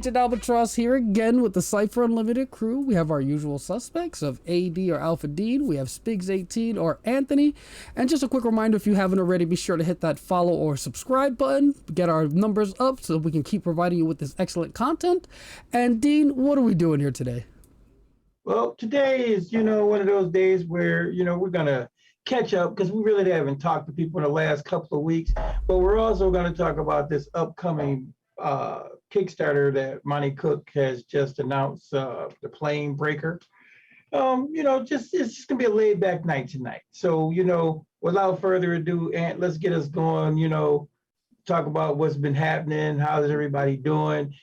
Captain Albatross here again with the Cypher Unlimited crew. We have our usual suspects of AD or Alpha Dean. We have Spigs18 or Anthony. And just a quick reminder, if you haven't already, be sure to hit that follow or subscribe button. Get our numbers up so we can keep providing you with this excellent content. And Dean, what are we doing here today? Well, today is, one of those days where, we're going to catch up because we really haven't talked to people in the last couple of weeks. But we're also going to talk about this upcoming Kickstarter that Monte Cook has just announced, the Planebreaker. It's just gonna be a laid back night tonight. So, without further ado, Ant, let's get us going, talk about what's been happening, how's everybody doing.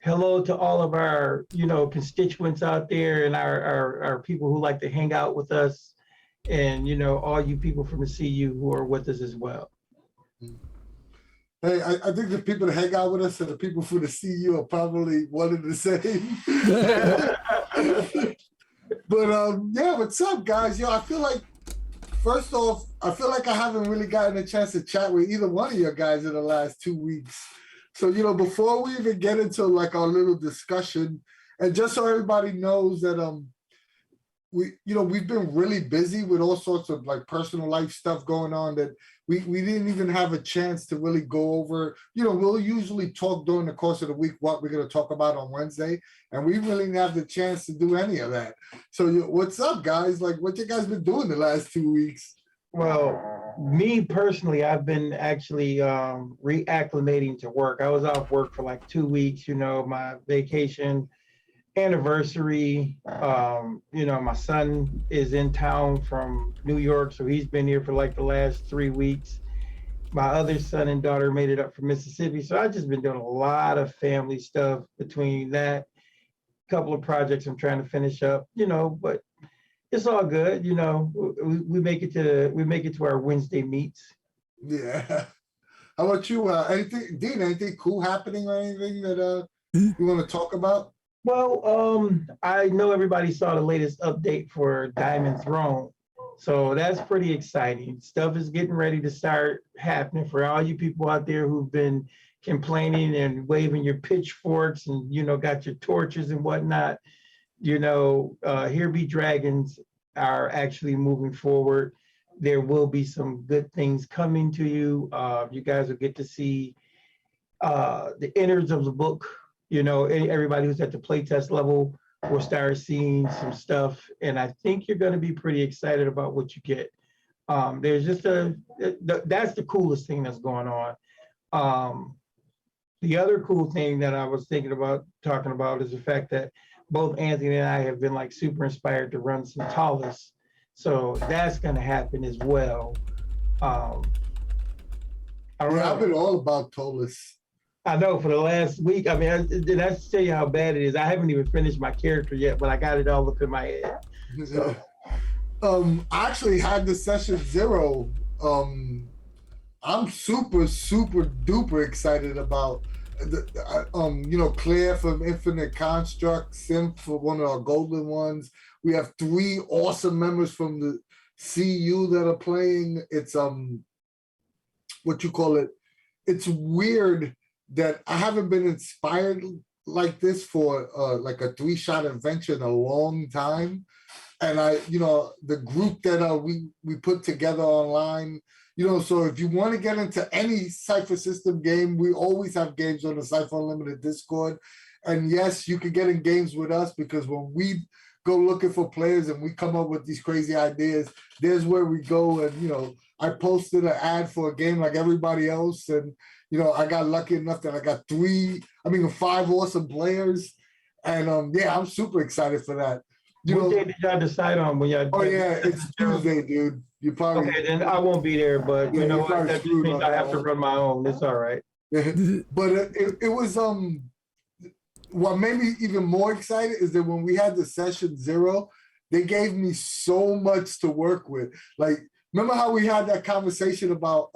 Hello to all of our, constituents out there and our people who like to hang out with us, and, all you people from the CU who are with us as well. Hey, I think the people that hang out with us and the people from the CU are probably one and the same. But yeah, what's up, guys? I feel like, first off, I feel like I haven't really gotten a chance to chat with either one of you guys in the last 2 weeks. So, before we even get into like our little discussion, and just so everybody knows that we've been really busy with all sorts of like personal life stuff going on that we didn't even have a chance to really go over. We'll usually talk during the course of the week what we're going to talk about on Wednesday, and we really didn't have the chance to do any of that. So what's up, guys? Like, what you guys been doing the last 2 weeks? Well, me personally, I've been actually reacclimating to work. I was off work for like 2 weeks, my vacation anniversary. My son is in town from New York, so he's been here for like the last 3 weeks. My other son and daughter made it up from Mississippi, so I've just been doing a lot of family stuff between that, couple of projects I'm trying to finish up, but it's all good. We make it to our Wednesday meets. Yeah. How about you? Dean, anything cool happening or anything that you want to talk about? Well, I know everybody saw the latest update for Diamond Throne, so that's pretty exciting. Stuff is getting ready to start happening for all you people out there who've been complaining and waving your pitchforks and, got your torches and whatnot. Here Be Dragons are actually moving forward. There will be some good things coming to you. You guys will get to see the innards of the book. Everybody who's at the playtest level will start seeing some stuff, and I think you're going to be pretty excited about what you get. There's just that's the coolest thing that's going on. The other cool thing that I was thinking about talking about is the fact that both Anthony and I have been like super inspired to run some Talus, so that's going to happen as well. I've been all about Talus. I know for the last week. I mean, that's to tell you how bad it is. I haven't even finished my character yet, but I got it all up in my head. So. I actually had the session 0. I'm super, super duper excited about Claire from Infinite Construct, Simp for one of our golden ones. We have 3 awesome members from the CU that are playing. It's it's weird that I haven't been inspired like this for like a 3-shot adventure in a long time. And the group that we put together online, so if you want to get into any Cypher system game, we always have games on the Cypher Unlimited Discord. And yes, you can get in games with us, because when we go looking for players and we come up with these crazy ideas, there's where we go. And, I posted an ad for a game like everybody else, and I got lucky enough that I got 5 awesome players, and yeah, I'm super excited for that. What day did y'all decide on when y'all? Oh yeah, it's Tuesday, dude. You probably okay. Then I won't be there, but yeah, what? That just means I have to run my own. It's all right. But it was what made me even more excited is that when we had the session 0, they gave me so much to work with. Like, remember how we had that conversation about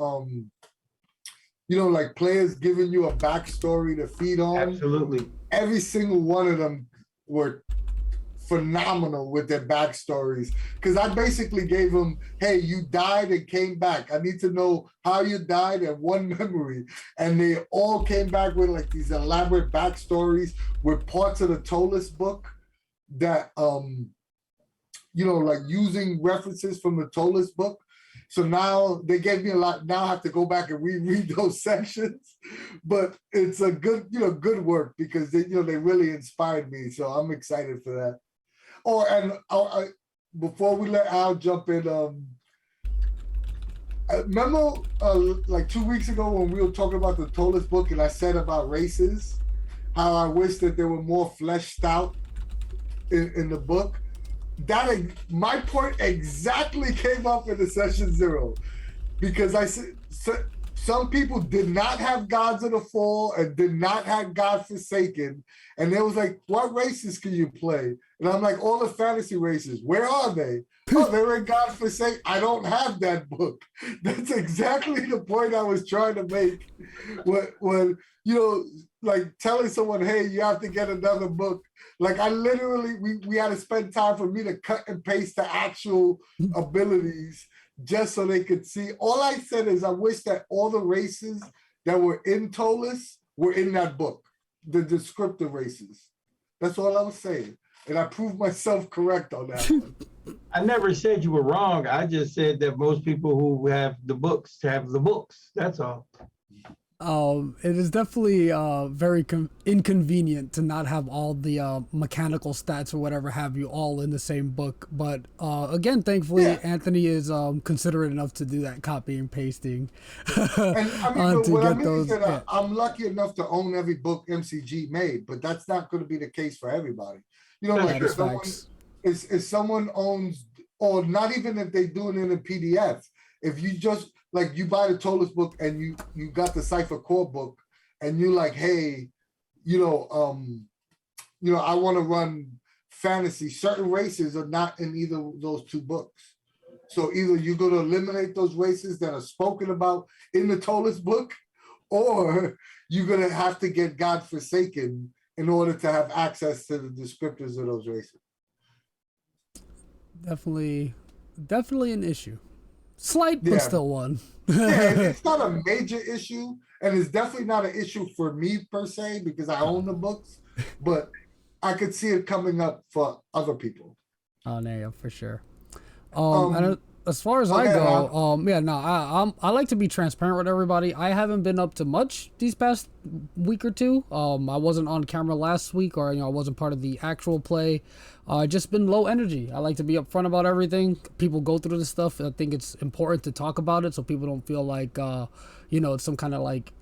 like players giving you a backstory to feed on? Absolutely. Every single one of them were phenomenal with their backstories. Because I basically gave them, hey, you died and came back. I need to know how you died and one memory. And they all came back with like these elaborate backstories with parts of the Tolis book that, like using references from the Tolis book. So now they gave me a lot. Now I have to go back and reread those sections, but it's a good, good work because they really inspired me. So I'm excited for that. Oh, and before we let Al jump in, remember like 2 weeks ago when we were talking about the Tolis book and I said about races, how I wish that they were more fleshed out in the book. That my point exactly came up in the session 0, because I said some people did not have Gods of the Fall and did not have God Forsaken, and they was like, what races can you play? And I'm like, all the fantasy races, where are they? Oh, they were in God Forsaken. I don't have that book. That's exactly the point I was trying to make when like telling someone, hey, you have to get another book. Like I literally, we had to spend time for me to cut and paste the actual abilities just so they could see. All I said is I wish that all the races that were in Tolis were in that book, the descriptive races. That's all I was saying. And I proved myself correct on that one. I never said you were wrong. I just said that most people who have the books have the books. That's all. It is definitely very inconvenient to not have all the mechanical stats or whatever have you all in the same book. But again, thankfully, Anthony is considerate enough to do that copy and pasting. And I mean, I'm lucky enough to own every book MCG made, but that's not going to be the case for everybody. Like if someone owns, or not even if they do it in a PDF, if you just like you buy the Tolis book and you got the Cypher Core book and you're like, hey, I want to run fantasy. Certain races are not in either of those two books. So either you're going to eliminate those races that are spoken about in the Tolis book, or you're going to have to get God Forsaken in order to have access to the descriptors of those races. Definitely an issue. Slight, but still one. It's not a major issue, and it's definitely not an issue for me per se because I own the books, but I could see it coming up for other people. Oh, no, yeah, for sure. And as far as I go, I like to be transparent with everybody. I haven't been up to much these past week or two. I wasn't on camera last week, or I wasn't part of the actual play. Just been low energy. I like to be upfront about everything. People go through this stuff. I think it's important to talk about it so people don't feel like it's some kind of like,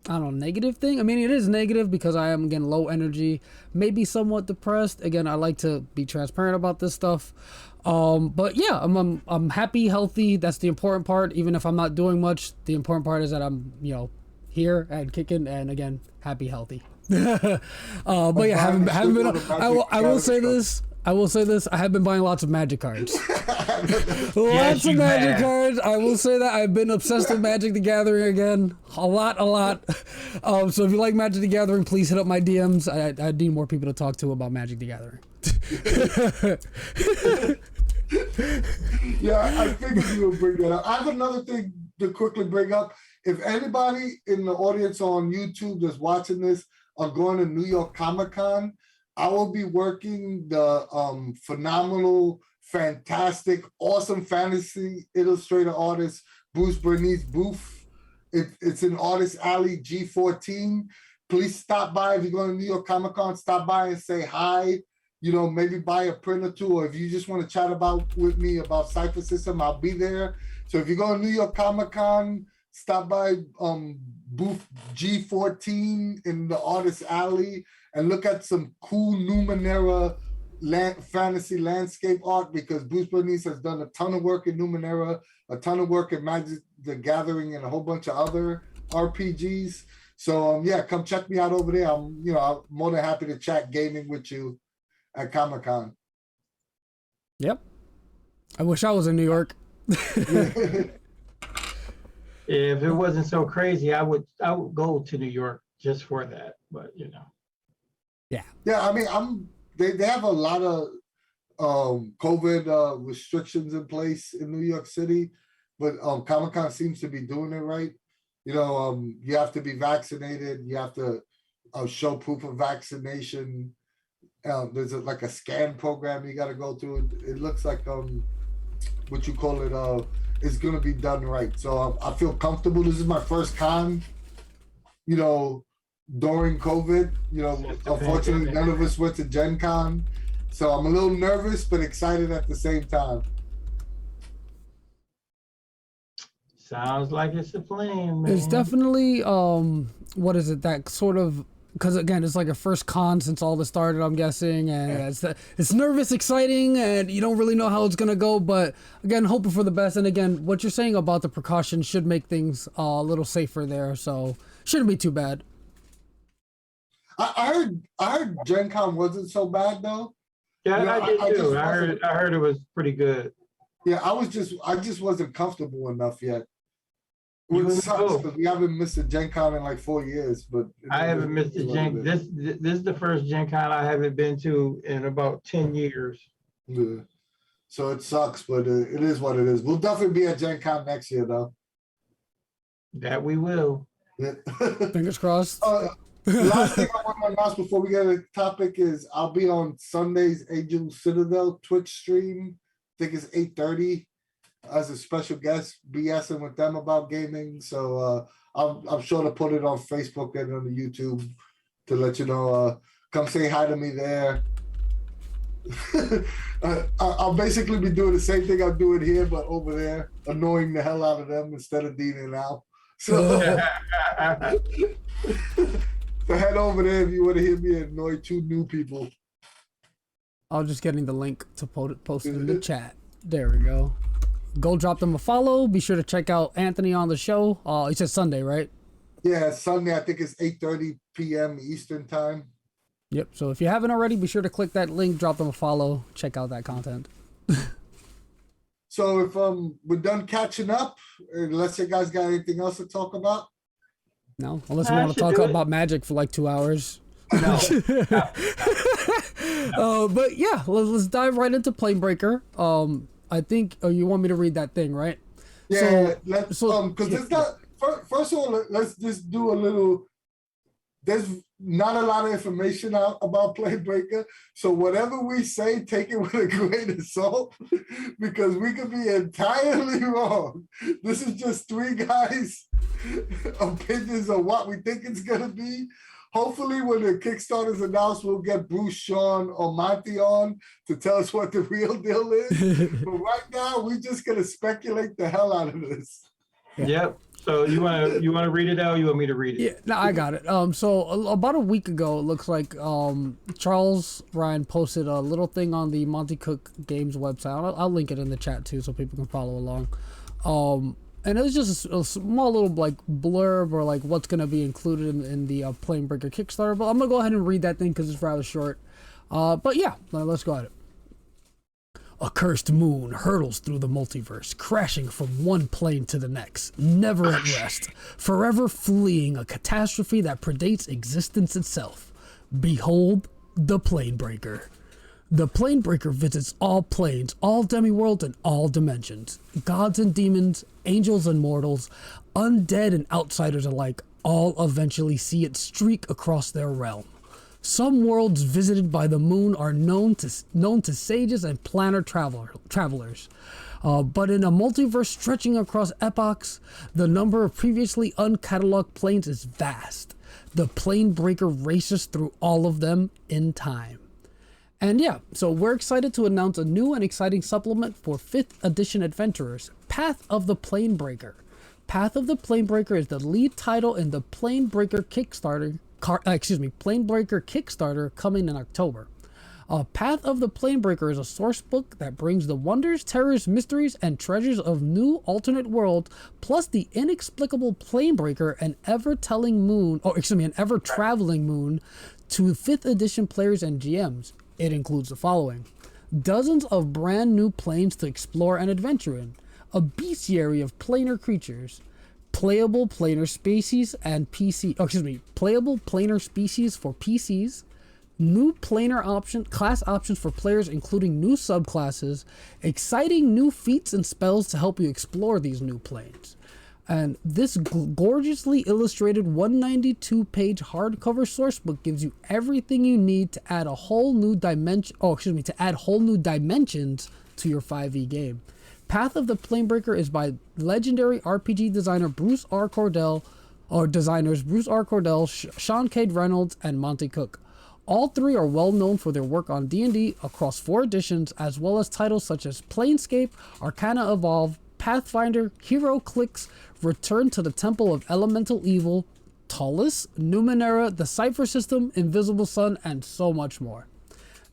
I don't know, negative thing. I mean, it is negative because I am, again, low energy, maybe somewhat depressed. Again, I like to be transparent about this stuff. But yeah, I'm happy, healthy. That's the important part. Even if I'm not doing much, the important part is that I'm, here and kicking, and again, happy, healthy. But yeah, haven't been. I will say this. I have been buying lots of Magic cards. Lots of Magic cards. I will say that I've been obsessed with Magic the Gathering again. A lot. So if you like Magic the Gathering, please hit up my DMs. I need more people to talk to about Magic the Gathering. Yeah, I figured you would bring that up. I have another thing to quickly bring up. If anybody in the audience on YouTube that's watching this are going to New York Comic-Con, I will be working the phenomenal, fantastic, awesome fantasy illustrator artist Bruce Bernice booth. It's in Artist Alley G14. Please stop by. If you're going to New York Comic-Con, stop by and say hi. Maybe buy a print or two, or if you just want to chat with me about Cypher System, I'll be there. So if you go to New York Comic-Con, stop by booth G14 in the Artist Alley and look at some cool Numenera fantasy landscape art, because Bruce Bernice has done a ton of work in Numenera, a ton of work in Magic the Gathering, and a whole bunch of other RPGs. So come check me out over there. I'm more than happy to chat gaming with you at Comic-Con. Yep. I wish I was in New York. If it wasn't so crazy, I would go to New York just for that. But Yeah. Yeah, I mean, they have a lot of COVID restrictions in place in New York City, but Comic-Con seems to be doing it right. You have to be vaccinated. You have to show proof of vaccination. There's like a scan program you got to go through. It looks like what you call it is going to be done right. So I feel comfortable. This is my first con, during COVID. Unfortunately, none of us went to Gen Con. So I'm a little nervous, but excited at the same time. Sounds like it's a plan, man. It's definitely, what is it, that sort of, because again, it's like a first con since all this started, I'm guessing, and it's nervous, exciting, and you don't really know how it's going to go, but again, hoping for the best. And again, what you're saying about the precautions should make things a little safer there, so shouldn't be too bad. I heard Gen Con wasn't so bad, though. Yeah, I did too. I heard it was pretty good. Yeah, I just wasn't comfortable enough yet. Which sucks because we haven't missed a Gen Con in like 4 years, but I haven't missed a Gen. This is the first Gen Con I haven't been to in about 10 years. Yeah. So it sucks, but it is what it is. We'll definitely be at Gen Con next year, though. That we will. Yeah. Fingers crossed. Last thing I want to announce before we get to the topic is I'll be on Sunday's Angel Citadel Twitch stream. I think it's 8:30 as a special guest, BSing with them about gaming. So I'm sure to put it on Facebook and on the YouTube to let you know. Come say hi to me there. I'll basically be doing the same thing I'm doing here, but over there, annoying the hell out of them instead of Dean and Al. So, so head over there if you want to hear me annoy two new people. I'm just getting the link to post it in the chat. There we go. Go drop them a follow. Be sure to check out Anthony on the show. He said Sunday, right? Yeah, Sunday. I think it's 8:30 p.m. Eastern time. Yep. So if you haven't already, be sure to click that link, drop them a follow, check out that content. So if we're done catching up, unless you guys got anything else to talk about. No, unless we want to talk about Magic for like 2 hours. No. But yeah, let's dive right into Planebreaker. I think you want me to read that thing, right? Yeah, let's because it's not. First of all, let's just do a little. There's not a lot of information out about Planebreaker, so whatever we say, take it with a grain of salt, because we could be entirely wrong. This is just three guys' opinions on what we think it's gonna be. Hopefully, when the Kickstarter's announced, we'll get Bruce, Sean, or Monty on to tell us what the real deal is. But right now, we're just gonna speculate the hell out of this. Yep. So you wanna read it out? Or you want me to read it? Yeah, no, I got it. So about a week ago, it looks like Charles Ryan posted a little thing on the Monte Cook Games website. I'll link it in the chat too, so people can follow along. And it was just a small little like blurb or like what's going to be included in the Planebreaker Kickstarter. But I'm going to go ahead and read that thing because it's rather short. But yeah, let's go at it. A cursed moon hurtles through the multiverse, crashing from one plane to the next, never at rest, forever fleeing a catastrophe that predates existence itself. Behold, the Planebreaker. The Planebreaker visits all planes, all demi-worlds, and all dimensions. Gods and demons, angels and mortals, undead and outsiders alike, all eventually see it streak across their realm. Some worlds visited by the moon are known to sages and planar travelers. But in a multiverse stretching across epochs, the number of previously uncatalogued planes is vast. The Planebreaker races through all of them in time. And yeah, so we're excited to announce a new and exciting supplement for 5th edition adventurers, Path of the Planebreaker. Path of the Planebreaker is the lead title in the Planebreaker Kickstarter, Planebreaker Kickstarter coming in October. Path of the Planebreaker is a source book that brings the wonders, terrors, mysteries, and treasures of new alternate worlds, plus the inexplicable Planebreaker and ever-traveling moon to 5th edition players and GMs. It includes the following: dozens of brand new planes to explore and adventure in, a bestiary of planar creatures, playable planar species for PCs, new class options for players, including new subclasses, exciting new feats and spells to help you explore these new planes. And this gorgeously illustrated 192-page hardcover sourcebook gives you everything you need to add whole new dimensions to your 5e game. Path of the Planebreaker is by legendary RPG designer Bruce R. Cordell, Sean Cade Reynolds, and Monte Cook. All three are well known for their work on D&D across 4 editions, as well as titles such as Planescape, Arcana Evolve, Pathfinder, HeroClix, Return to the Temple of Elemental Evil, Tullus, Numenera, the Cypher System, Invisible Sun, and so much more.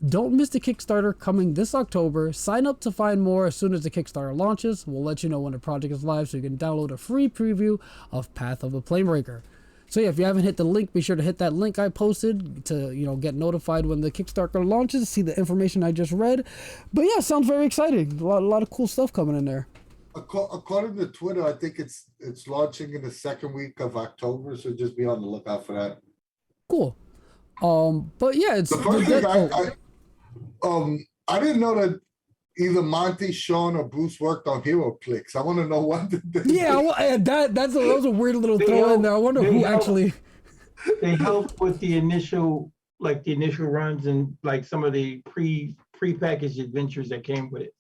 Don't miss the Kickstarter coming this October. Sign up to find more as soon as the Kickstarter launches. We'll let you know when the project is live so you can download a free preview of Path of the Planebreaker. So yeah, if you haven't hit the link, be sure to hit that link I posted to, get notified when the Kickstarter launches, see the information I just read. But yeah, sounds very exciting. A lot of cool stuff coming in there. According to Twitter, I think it's launching in the second week of October, so just be on the lookout for that. Cool. But yeah, it's the first thing I didn't know that either Monty, Sean, or Bruce worked on HeroClix. I want to know what did they do. that was a weird little throw in there. I wonder who actually. They helped with the initial runs and like some of the pre-packaged adventures that came with it.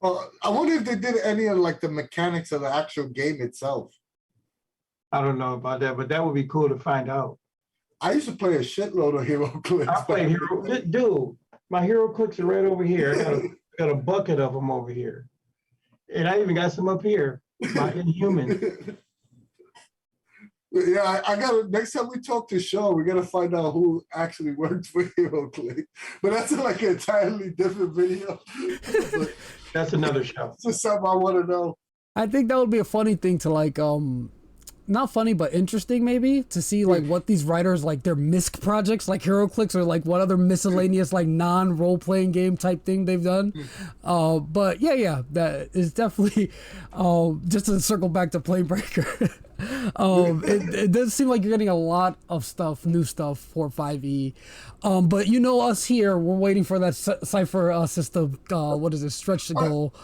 I wonder if they did any of like the mechanics of the actual game itself. I don't know about that, but that would be cool to find out. I used to play a shitload of HeroClix. I played dude. My HeroClix are right over here. I got a bucket of them over here, and I even got some up here. My Inhuman. Yeah, I got. Next time we talk to Sean, we got to find out who actually worked for HeroClix. But that's like an entirely different video. That's another show. It's just something I want to know. I think that would be a funny thing to like, not funny, but interesting maybe to see like what these writers like their MISC projects like HeroClix or like what other miscellaneous like non-role-playing game type thing they've done. But yeah, that is definitely just to circle back to Planebreaker. It does seem like you're getting a lot of new stuff for 5e. But us here, we're waiting for that Cypher system. What is it? Stretch the goal.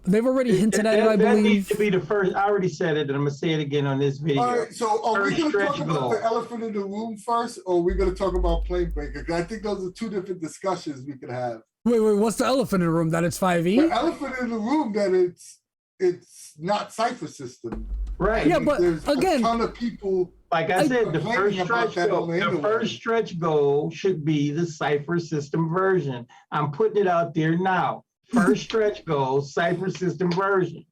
They've already hinted at it, I believe. That needs to be the first. I already said it, and I'm gonna say it again on this video. All right, so are we gonna talk about the elephant in the room first, or are we gonna talk about Planebreaker? Because I think those are 2 different discussions we could have. Wait, what's the elephant in the room? That it's 5e? The elephant in the room that it's not Cypher system. Right. Yeah, but there's again, a ton of people. Like I said, the first stretch goal should be the Cypher system version. I'm putting it out there now. First stretch goal, Cypher system version.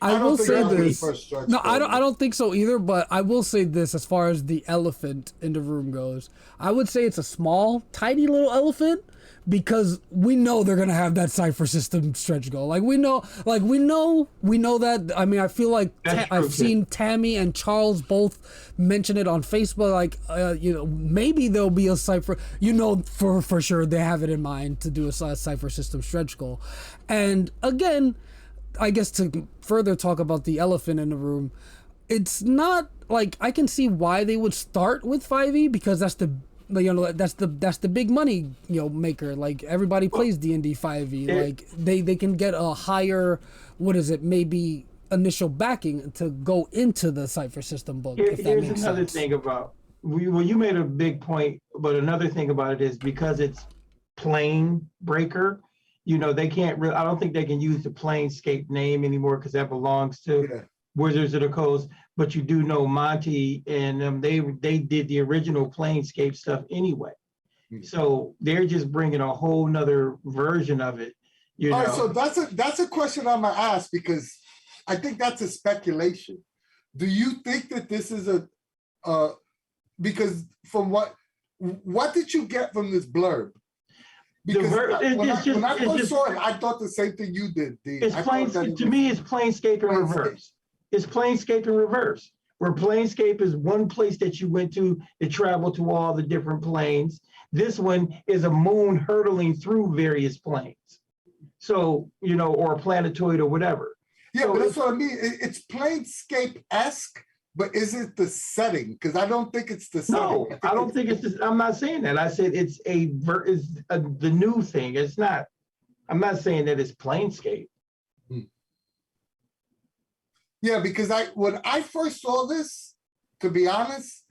I will say this. No, I don't think so either, but I will say this as far as the elephant in the room goes. I would say it's a small, tiny little elephant because we know they're going to have that Cypher system stretch goal. We know that. I mean, I feel like I've seen Tammy and Charles both mention it on Facebook. Maybe there'll be a Cypher, for sure they have it in mind to do a Cypher system stretch goal. And again, I guess to further talk about the elephant in the room, it's not like I can see why they would start with 5e because that's the big money maker. Like everybody plays D&D 5e. Like they can get a higher maybe initial backing to go into the Cypher system book. Here's another thing about you made a big point, but another thing about it is because it's Planebreaker. They can't I don't think they can use the Planescape name anymore because that belongs to Wizards of the Coast. But you do know Monty and they did the original Planescape stuff anyway. So they're just bringing a whole nother version of it. All right, so that's a question I'm gonna ask because I think that's a speculation. Do you think that this is because from what did you get from this blurb? Because when I first saw it, I thought the same thing you did, D. To me, it's Planescape in reverse. It's Planescape in reverse, where Planescape is one place that you went to travel to all the different planes. This one is a moon hurtling through various planes. So, or a planetoid or whatever. Yeah, but that's what I mean. It's Planescape-esque, but is it the setting? Because I don't think it's the setting. No, I don't think it's just, I'm not saying that. I said it's the new thing. It's not, I'm not saying that it's Planescape. Yeah, because when I first saw this, to be honest,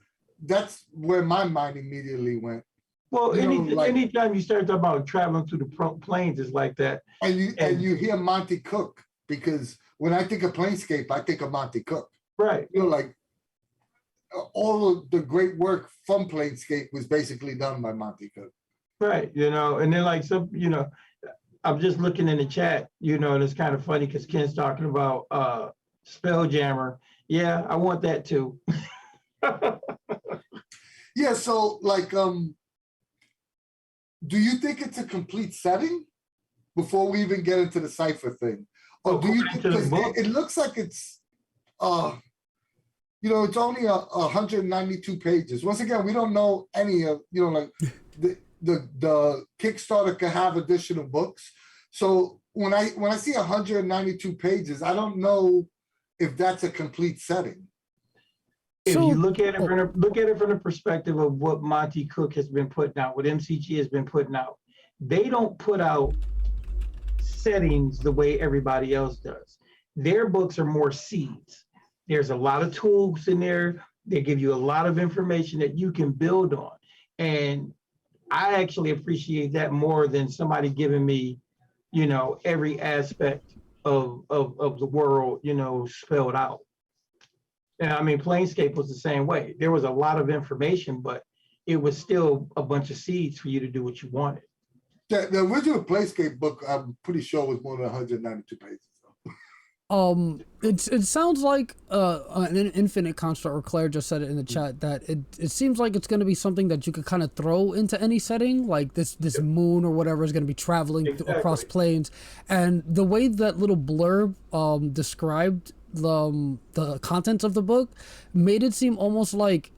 that's where my mind immediately went. Well, anytime you start talking about traveling through the planes, it's like that. And you hear Monte Cook, because when I think of Planescape, I think of Monte Cook. Right. You know, like all of the great work from Planescape was basically done by Monte Cook. Right. You know, and then like some, you know, I'm just looking in the chat, you know, and it's kind of funny because Ken's talking about Spelljammer. Yeah, I want that too. Yeah, so like do you think it's a complete setting before we even get into the Cypher thing? Or do you think, it looks like it's you know, it's only 192 pages. Once again, we don't know any of, you know, like the Kickstarter could have additional books. So when I see 192 pages, I don't know if that's a complete setting. If you look at it from the perspective of what Monte Cook has been putting out, what MCG has been putting out, they don't put out settings the way everybody else does. Their books are more seeds. There's a lot of tools in there. They give you a lot of information that you can build on. And I actually appreciate that more than somebody giving me, you know, every aspect of the world, you know, spelled out. And I mean, Planescape was the same way. There was a lot of information, but it was still a bunch of seeds for you to do what you wanted. The original Planescape book, I'm pretty sure, was more than 192 pages. It sounds like an infinite construct, or Claire just said it in the chat, that it seems like it's going to be something that you could kind of throw into any setting, like this moon or whatever is going to be traveling across planes. And the way that little blurb described the contents of the book made it seem almost like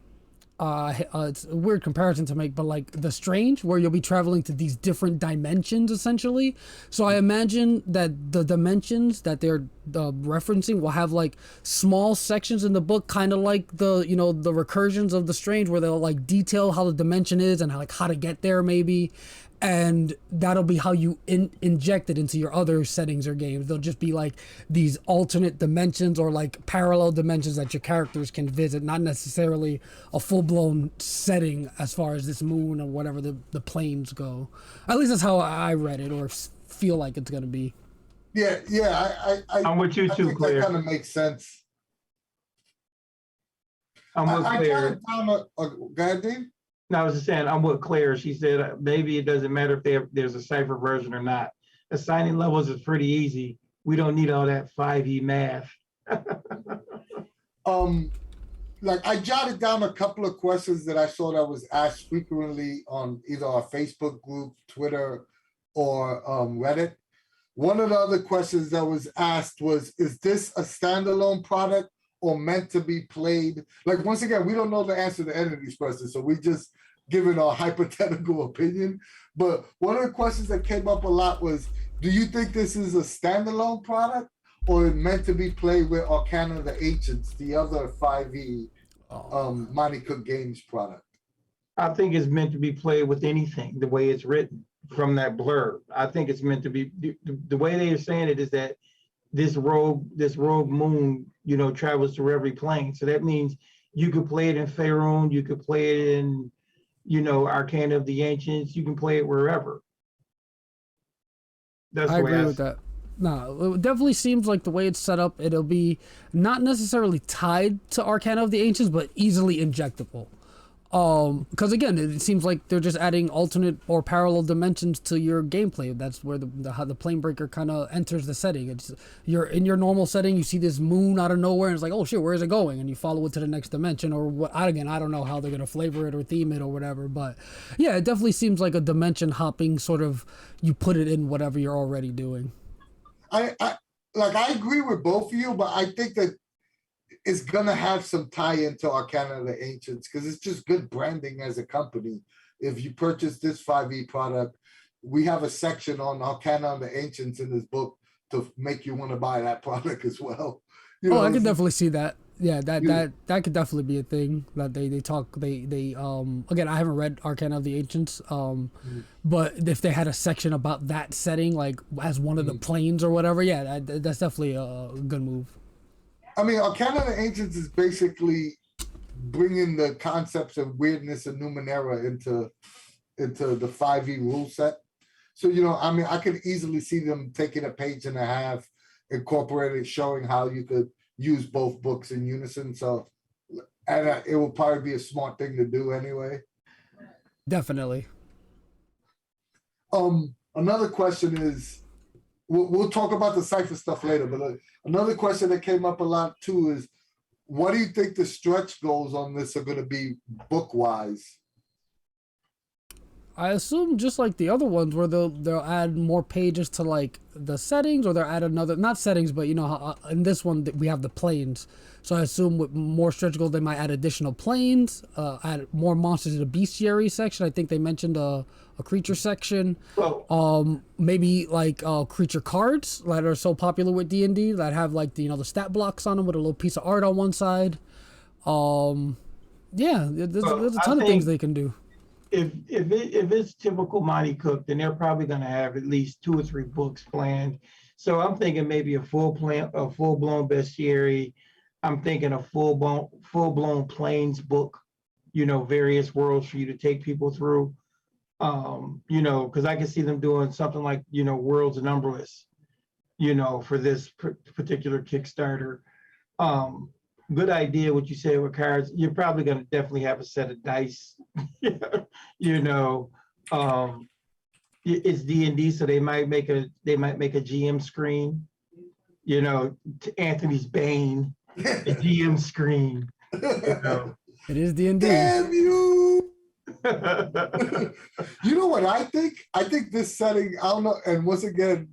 it's a weird comparison to make, but like The Strange, where you'll be traveling to these different dimensions essentially. So I imagine that the dimensions that they're referencing will have like small sections in the book, kind of like the, you know, the recursions of The Strange, where they'll like detail how the dimension is and how to get there maybe. And that'll be how you inject it into your other settings or games. They'll just be like these alternate dimensions or like parallel dimensions that your characters can visit, not necessarily a full-blown setting as far as this moon or whatever the planes go. At least that's how I read it, or feel like it's going to be. Yeah, I'm with you too, Claire. That kind of makes sense. I'm with Claire. Go ahead, Dave. No, I was just saying, I'm with Claire. She said, maybe it doesn't matter if there's a Cypher version or not. Assigning levels is pretty easy. We don't need all that 5e math. Like I jotted down a couple of questions that I saw that was asked frequently on either our Facebook group, Twitter, or Reddit. One of the other questions that was asked was, is this a standalone product or meant to be played? Like, once again, we don't know the answer to any of these questions, so we just giving our hypothetical opinion. But one of the questions that came up a lot was, do you think this is a standalone product or meant to be played with Arcana of the Ancients, the other 5e Monte Cook Games product? I think it's meant to be played with anything, the way it's written from that blurb. I think it's meant to be, the way they are saying it is that this rogue moon, you know, travels through every plane. So that means you could play it in Faerun, you could play it in, you know, Arcana of the Ancients, you can play it wherever. That's I agree with that. No, it definitely seems like the way it's set up, it'll be not necessarily tied to Arcana of the Ancients, but easily injectable. Because again, it seems like they're just adding alternate or parallel dimensions to your gameplay. That's where how the Planebreaker kind of enters the setting. It's you're in your normal setting, you see this moon out of nowhere, and it's like, oh shit, where is it going? And you follow it to the next dimension, or what? Again, I don't know how they're gonna flavor it or theme it or whatever, but yeah, it definitely seems like a dimension hopping sort of. You put it in whatever you're already doing. I agree with both of you, but I think that it's gonna have some tie into Arcana of the Ancients because it's just good branding as a company. If you purchase this 5e product, we have a section on Arcana of the Ancients in this book to make you want to buy that product as well. You know, I can definitely see that. Yeah, that could definitely be a thing that they talk they again, I haven't read Arcana of the Ancients, but if they had a section about that setting like as one of the planes or whatever, yeah, that's definitely a good move. I mean, Arcana of the Ancients is basically bringing the concepts of weirdness and Numenera into the 5e rule set. So, I mean, I could easily see them taking a page and a half, incorporating, showing how you could use both books in unison. So, and it will probably be a smart thing to do anyway. Definitely. Another question is, we'll talk about the Cypher stuff later, but another question that came up a lot too is, what do you think the stretch goals on this are going to be book-wise? I assume just like the other ones where they'll add more pages to like the settings, or they'll add another, not settings, but in this one we have the planes. So I assume with more stretch goals they might add additional planes, add more monsters to the bestiary section. I think they mentioned a creature section. Maybe like creature cards that are so popular with D&D that have like the stat blocks on them with a little piece of art on one side. Yeah, there's a ton of things they can do. If it's typical Monte Cook, then they're probably going to have at least 2 or 3 books planned. So I'm thinking maybe a full blown bestiary. I'm thinking a full blown planes book. Various worlds for you to take people through. Because I can see them doing something like Worlds Numberless. For this particular Kickstarter. Good idea what you say with cards. You're probably going to definitely have a set of dice. It's D&D, so they might make a GM screen. Anthony's Bane, a GM screen. It is D&D. Damn you! You know what I think? I think this setting, I don't know, and once again,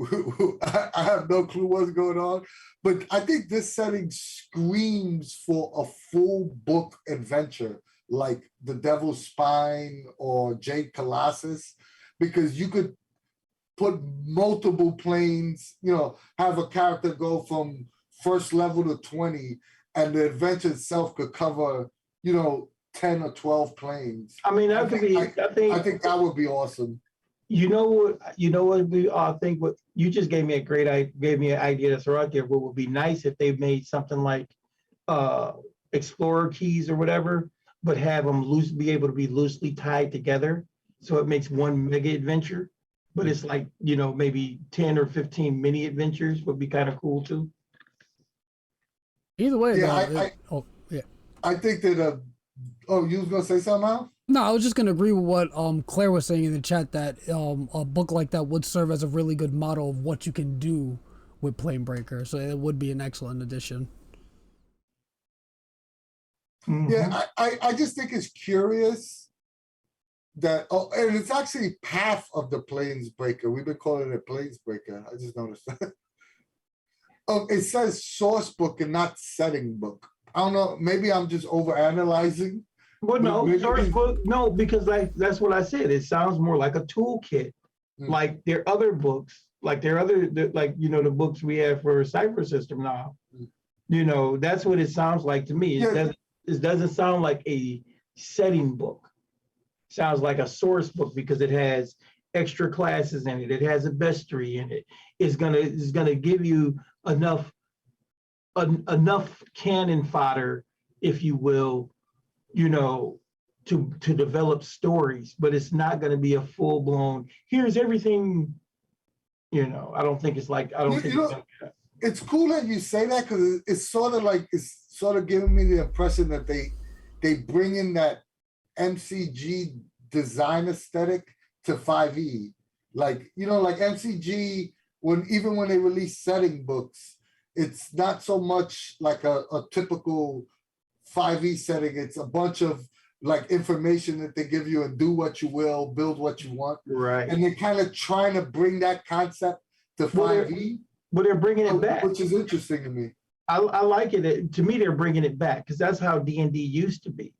I have no clue what's going on, but I think this setting screams for a full book adventure like The Devil's Spine or Jade Colossus, because you could put multiple planes, have a character go from first level to 20, and the adventure itself could cover, 10 or 12 planes. I mean, I think that would be awesome. You know what we all think. What you just gave me an idea to throw out there. What would be nice if they made something like Explorer keys or whatever, but have them be able to be loosely tied together, so it makes one mega adventure. But it's like maybe 10 or 15 mini adventures would be kind of cool too. Either way, I think that. You was gonna say something else? No, I was just going to agree with what Claire was saying in the chat, that a book like that would serve as a really good model of what you can do with Planebreaker. So it would be an excellent addition. Mm-hmm. Yeah, I just think it's curious that, and it's actually Path of the Planesbreaker. We've been calling it Planesbreaker. I just noticed that. It says source book and not setting book. I don't know, maybe I'm just overanalyzing. Well, no, source book, no, because that's what I said. It sounds more like a toolkit. Like their other books, the books we have for Cypher System now. That's what it sounds like to me. It doesn't sound like a setting book. It sounds like a source book because it has extra classes in it. It has a bestiary in it. It's gonna give you enough cannon fodder, if you will, to develop stories, but it's not going to be a full blown, here's everything, I don't think it's like, it's cool that you say that, because it's sort of giving me the impression that they bring in that MCG design aesthetic to 5e. Like MCG, even when they release setting books, it's not so much like a typical 5e setting. It's a bunch of like information that they give you and do what you will, build what you want. Right. And they're kind of trying to bring that concept to 5e. But they're bringing it back. Which is interesting to me. I like it. To me, they're bringing it back because that's how D&D used to be.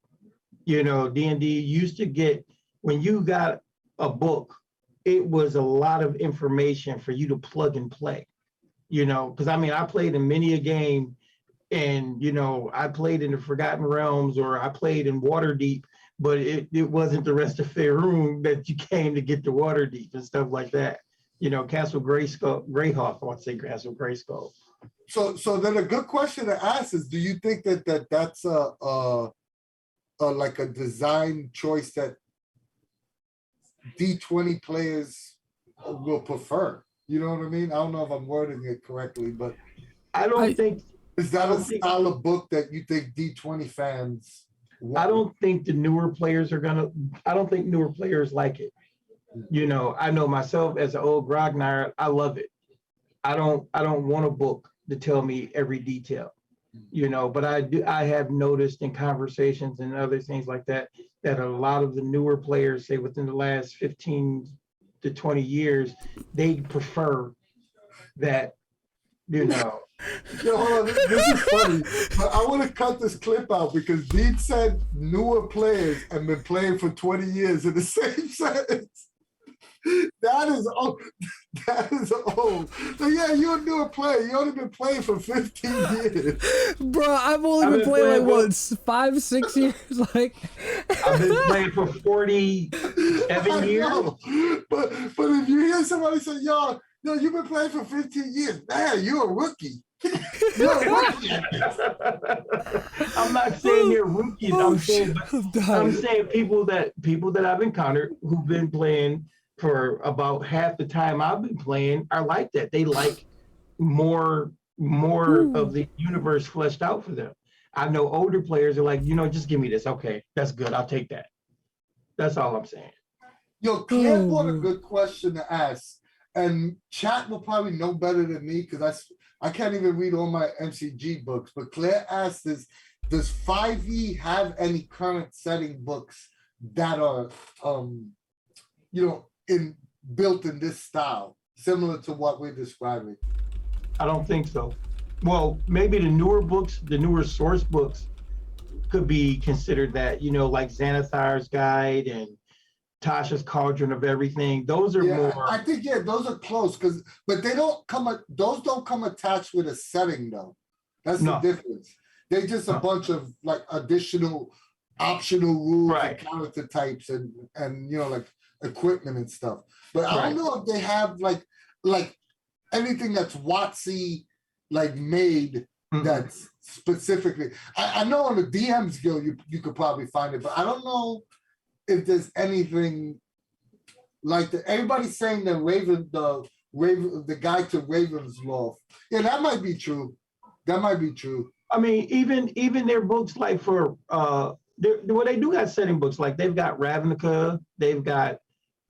D&D used to get, when you got a book, it was a lot of information for you to plug and play. Because I played in many a game and I played in the Forgotten Realms, or I played in Waterdeep, but it wasn't the rest of Faerun that you came to get to Waterdeep and stuff like that. Castle Greyhawk, I want to say Castle Grayskull. So then a good question to ask is, do you think that's like a design choice that D20 players will prefer? You know what I mean? I don't know if I'm wording it correctly, but I don't think. Is that a style of book that you think D20 fans want? I don't think the newer players I don't think newer players like it. I know myself as an old grognard, I love it. I don't want a book to tell me every detail, but I have noticed in conversations and other things like that a lot of the newer players, say within the last 15 to 20 years, they prefer that, Yo, hold on, this is funny, but I want to cut this clip out because Dean said newer players and been playing for 20 years in the same sentence. That is old. So yeah, you're a newer player. You only been playing for 15 years. Bro, I've only been playing like, what, 5-6 years? Like, I've been playing for 47 years. But if you hear somebody say, yo, you've been playing for 15 years, man, you're a rookie. You're a rookie. I'm not saying they're rookies. I'm saying people that I've encountered who've been playing for about half the time I've been playing are like that. They like more of the universe fleshed out for them. I know older players are like, just give me this. Okay, that's good. I'll take that. That's all I'm saying. Yo, Claire brought a good question to ask, and chat will probably know better than me because I can't even read all my MCG books. But Claire asked this: does 5e have any current setting books that are, built in this style, similar to what we're describing? I don't think so. Well, maybe the newer books, the newer source books could be considered that, like Xanathar's Guide and Tasha's Cauldron of Everything. Those are more. I think, those are close, but those don't come attached with a setting though. That's the difference. They're just a bunch of like additional optional rules and character types and like equipment and stuff. But I don't know if they have like anything that's WotC like made that's specifically. I know on the DM's Guild you could probably find it, but I don't know if there's anything like that. Everybody's saying that the guide to Ravensloft. Yeah, that might be true. That might be true. I mean, even their books, like for they do got setting books. Like they've got Ravnica, they've got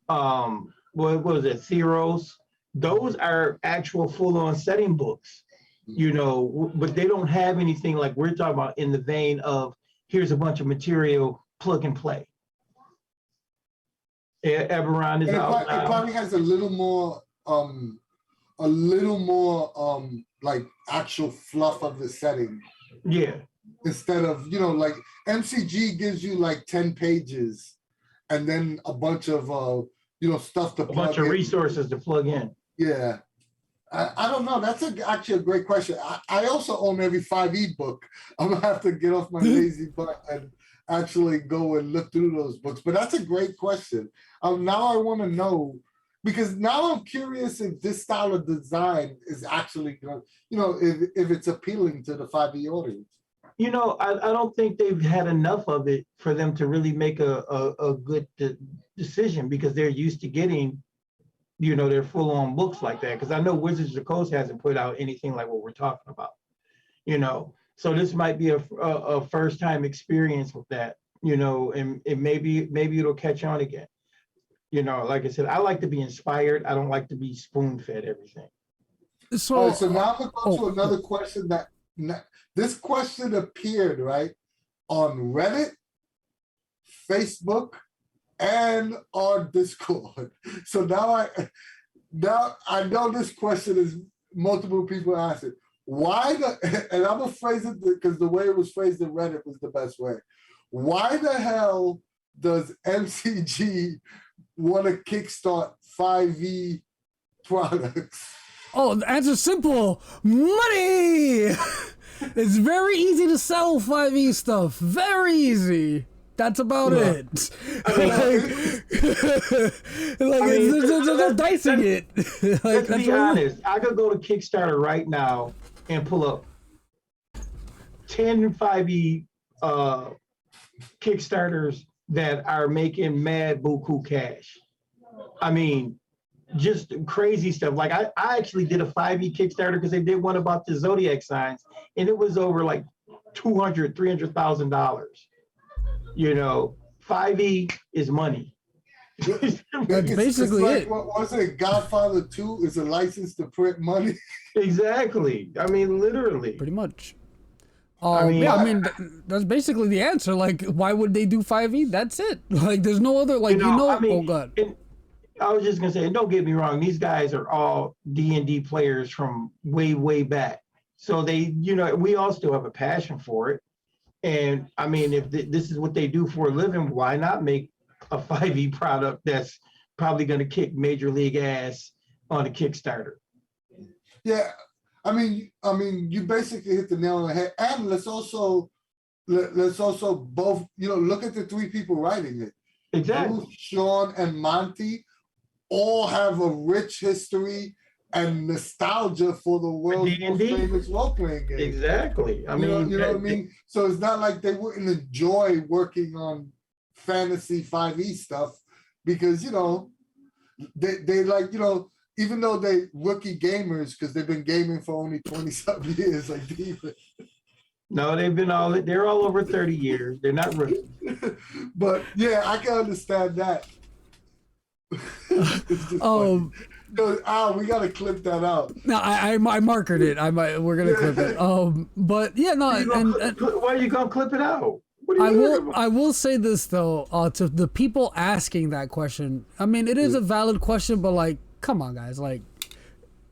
what was it, Theros. Those are actual full-on setting books, but they don't have anything like we're talking about in the vein of here's a bunch of material, plug and play. Eberron is out now. It probably has a little more like actual fluff of the setting. Yeah. Instead of, like MCG gives you like 10 pages and then a bunch of stuff to plug in. A bunch of resources to plug in. Yeah. I don't know. That's actually a great question. I also own every 5e book. I'm gonna have to get off my lazy butt and actually go and look through those books. But that's a great question. Now I want to know, because now I'm curious if this style of design is actually, if it's appealing to the 5e audience. I don't think they've had enough of it for them to really make a good decision, because they're used to getting, their full-on books like that. Because I know Wizards of the Coast hasn't put out anything like what we're talking about, So this might be a first-time experience with that, and maybe it'll catch on again. Like I said, I like to be inspired. I don't like to be spoon-fed everything. So now we'll go to another question that this question appeared on Reddit, Facebook, and on Discord. So now I know this question is multiple people ask it. And I'm gonna phrase it because the way it was phrased in Reddit was the best way. Why the hell does MCG want to kickstart 5e products? Oh, the answer's simple. Money! It's very easy to sell 5e stuff. Very easy. That's about it. They're dicing it. Let's be honest. I could go to Kickstarter right now and pull up 10 5e Kickstarters that are making mad buku cash. I mean, just crazy stuff. Like I actually did a 5e Kickstarter because they did one about the zodiac signs, and it was over like $300,000. You know, 5e is money. That's basically like, it. What was it? Godfather 2 is a license to print money. Exactly. I mean, literally. Pretty much. I mean, that's basically the answer. Like, why would they do 5e? That's it. Like, there's no other, like, I mean, oh, God. I was just going to say, and don't get me wrong, these guys are all D&D players from way, way back. So they, we all still have a passion for it. And I mean, if this is what they do for a living, why not make a 5e product that's probably going to kick major league ass on a Kickstarter? Yeah, I mean, you basically hit the nail on the head. And let's also both, look at the three people writing it. Exactly. Bruce, Sean, and Monte all have a rich history and nostalgia for the world's most famous role-playing game. Exactly. I mean, you know what I mean? So it's not like they wouldn't enjoy working on fantasy 5e stuff because, they like, even though they rookie gamers, because they've been gaming for only 20-something years, like David. No, they're all over 30 years. They're not rookies. But yeah, I can understand that. We gotta clip that out. No, I marked it. We're gonna clip it. But yeah, no. Why are you gonna clip it out? I will say this though, to the people asking that question. I mean, it is a valid question, but like, come on, guys, like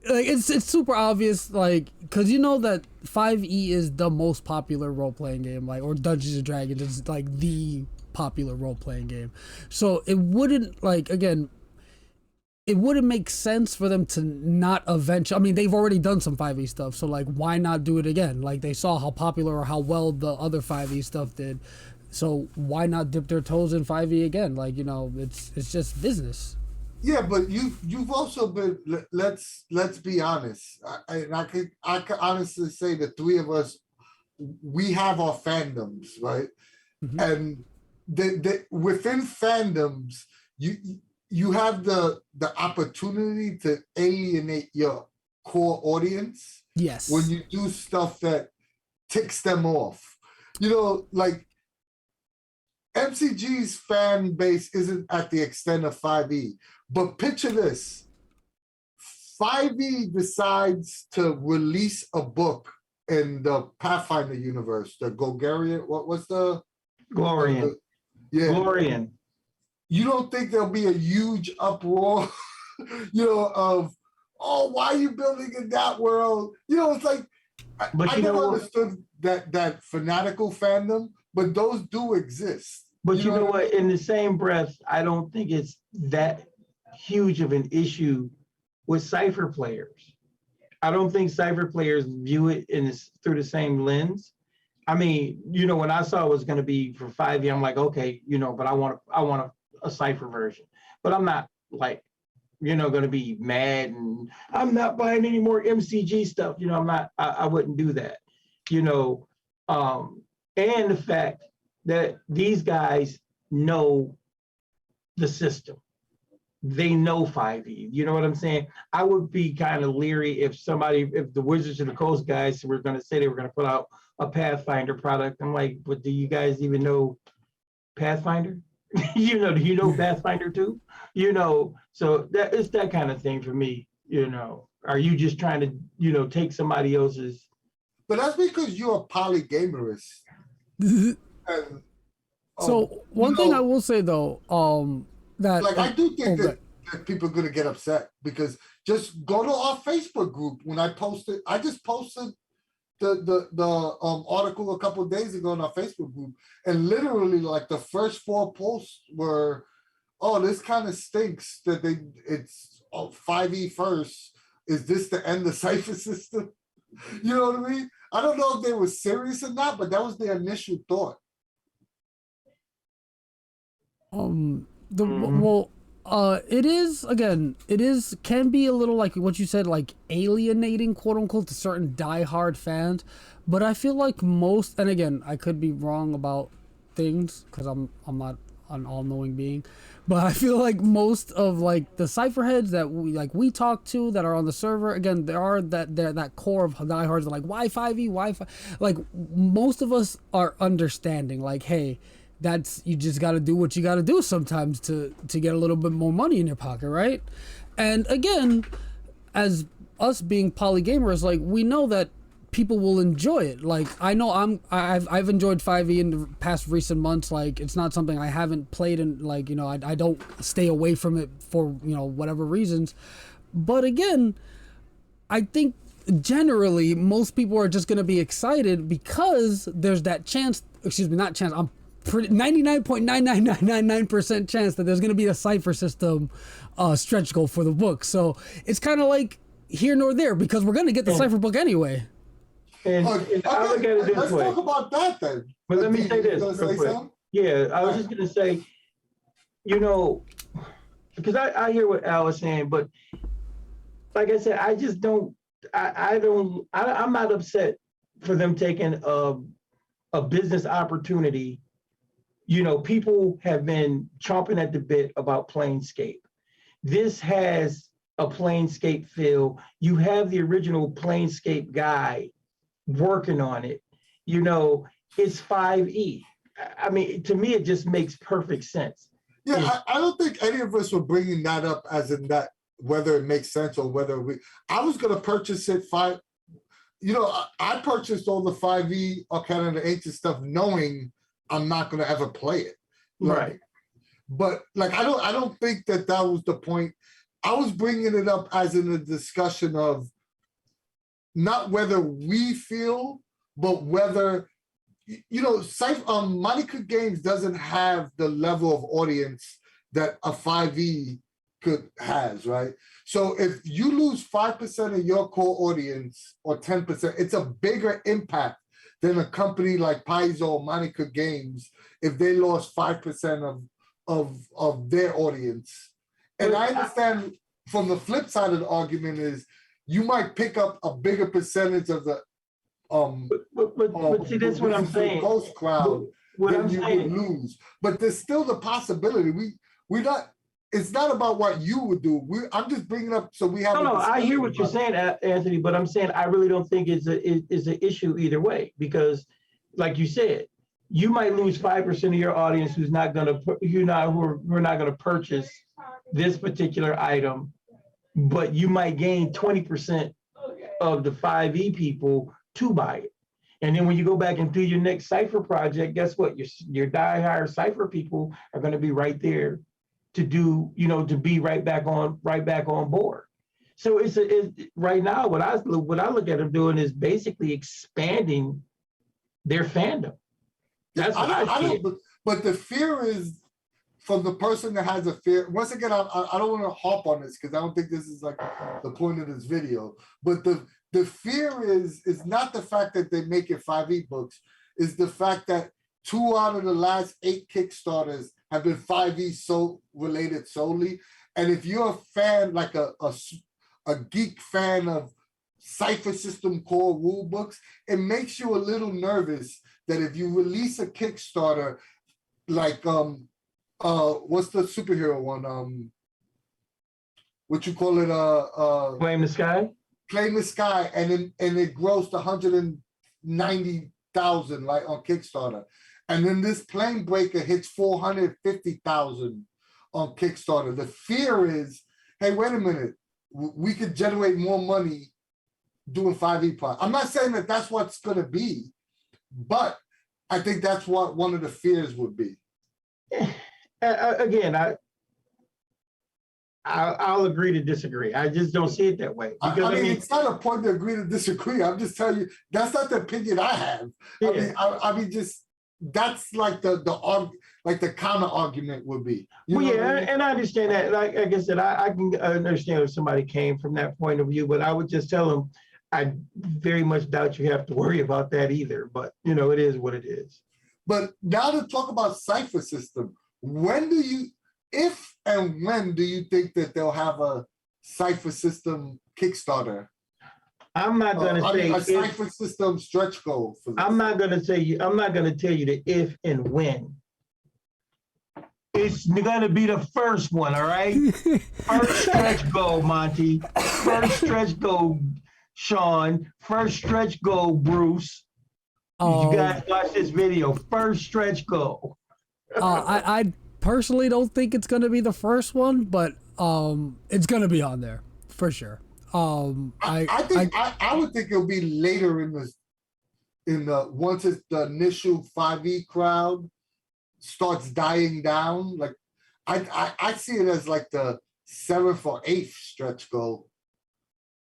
it's super obvious, like, because that 5e is the most popular role playing game, like, or Dungeons and Dragons is like the popular role playing game. So it wouldn't it wouldn't make sense for them to not eventually. I mean, they've already done some 5e stuff, so like, why not do it again? Like, they saw how popular or how well the other 5e stuff did, so why not dip their toes in 5e again? Like, it's just business. Yeah, but you've also been. Let's be honest. I can honestly say the three of us, we have our fandoms, right? Mm-hmm. And within fandoms, you have the opportunity to alienate your core audience. Yes. When you do stuff that ticks them off. Like MCG's fan base isn't at the extent of 5e. But picture this. 5e decides to release a book in the Pathfinder universe, the Golgarian, what's the? Glorian. Glorian. You don't think there'll be a huge uproar, of, why are you building in that world? It's like, I never understood that fanatical fandom, but those do exist. But you know what? In the same breath, I don't think it's that huge of an issue with Cypher players. I don't think Cypher players view it through the same lens. I mean, when I saw it was going to be for 5e, I'm like, okay, but I want a Cypher version. But I'm not like, going to be mad and I'm not buying any more MCG stuff. I wouldn't do that. And the fact that these guys know the system. They know 5e. You know what I'm saying? I would be kind of leery if the Wizards of the Coast guys were going to say they were going to put out a Pathfinder product. I'm like, but do you guys even know Pathfinder? Do you know Pathfinder too? So that it's that kind of thing for me. Are you just trying to, take somebody else's? But that's because you're a polygamerist. So one thing I will say though, that like I do think that people are gonna get upset because just go to our Facebook group. When I just posted the article a couple of days ago in our Facebook group, and literally like the first 4 posts were, "Oh, this kind of stinks that it's 5e first. Is this the end of Cypher system?" You know what I mean? I don't know if they were serious or not, but that was their initial thought. Well, it is, again, can be a little like what you said, like alienating, quote unquote, to certain diehard fans. But I feel like most, and again, I could be wrong about things because I'm not an all-knowing being, but I feel like most of like the Cypher heads that we talk to that are on the server, again, there are that core of diehards that are like, why 5e, why 5? Like most of us are understanding, like, hey, that's, you just got to do what you got to do sometimes to get a little bit more money in your pocket, right? And again, as us being polygamers, like, we know that people will enjoy it. Like, I know I've enjoyed 5e in the past recent months. Like, it's not something I haven't played, and like, you know, I don't stay away from it for, you know, whatever reasons. But again, I think generally most people are just going to be excited because there's that chance, excuse me, not chance, I'm pretty 99.99999% chance that there's going to be a Cypher system stretch goal for the book. So it's kind of like here nor there because we're going to get the Cypher book anyway. And I look at it this let's way. talk about that then. But let me say this real quick. Yeah, I was just going to say, you know, because I hear what Al is saying, but like I said, I just don't, I'm not upset for them taking a business opportunity. You know, people have been chomping at the bit about Planescape. This has a Planescape feel. You have the original Planescape guy working on it. You know, it's 5e. I mean, to me, it just makes perfect sense. Yeah, I don't think any of us were bringing that up as in that, whether it makes sense or whether I was going to purchase it you know, I purchased all the 5e Arcana and the Ancient stuff knowing I'm not going to ever play it. Like, Right. But like, I don't think that was the point. I was bringing it up as in a discussion of not whether we feel, but whether, you know, Monte Cook Games doesn't have the level of audience that a 5e has, right? So if you lose 5% of your core audience or 10%, it's a bigger impact than a company like Paizo or Monte Cook Games if they lost 5% of their audience. And I understand from the flip side of the argument is you might pick up a bigger percentage of the but see, that's what I'm saying. Coast crowd what than I'm you saying. would lose. But there's still the possibility. We're not. It's not about what you would do. I'm just bringing up so we have. No, I hear what you're saying, Anthony. But I'm saying I really don't think it's an issue either way because, like you said, you might lose 5% of your audience who are not going to purchase this particular item, but you might gain 20% of the 5e people to buy it. And then when you go back and do your next Cypher project, guess what? Your diehard Cypher people are going to be right there to do, you know, to be right back on board. So it's right now what I look at them doing is basically expanding their fandom. That's what I see. But the fear is from the person that has a fear. Once again, I don't want to harp on this because I don't think this is like the point of this video. But the fear is not the fact that they make it 5e books, is the fact that 2 out of the last 8 Kickstarters have been 5e related solely. And if you're a fan, like a geek fan of Cypher system core rule books, it makes you a little nervous that if you release a Kickstarter, like what's the superhero one? What you call it? Claim the Sky. Claim the Sky, and it grossed 190,000 like on Kickstarter. And then this Planebreaker hits 450,000 on Kickstarter. The fear is, hey, wait a minute, we could generate more money doing 5e plot. I'm not saying that that's what's going to be, but I think that's what one of the fears would be. Again, I'll agree to disagree. I just don't see it that way. Because I mean, it's not a point to agree to disagree. I'm just telling you that's not the opinion I have. Yeah. I mean, just that's like the counter argument would be. Well, yeah, I mean? And I understand that. Like I said, I can understand if somebody came from that point of view, but I would just tell them, I very much doubt you have to worry about that either, but you know, it is what it is. But now to talk about Cypher system, if and when do you think that they'll have a Cypher system Kickstarter? I'm not gonna say a if, Cypher system stretch goal for this. I'm not gonna tell you the if and when. It's gonna be the first one, all right? First stretch goal, Monty. First stretch goal, Sean. First stretch goal, Bruce. You guys watch this video. First stretch goal. I personally don't think it's gonna be the first one, but it's gonna be on there for sure. I would think it'll be later in the once it's the initial 5e crowd starts dying down. Like I see it as like the 7th or 8th stretch goal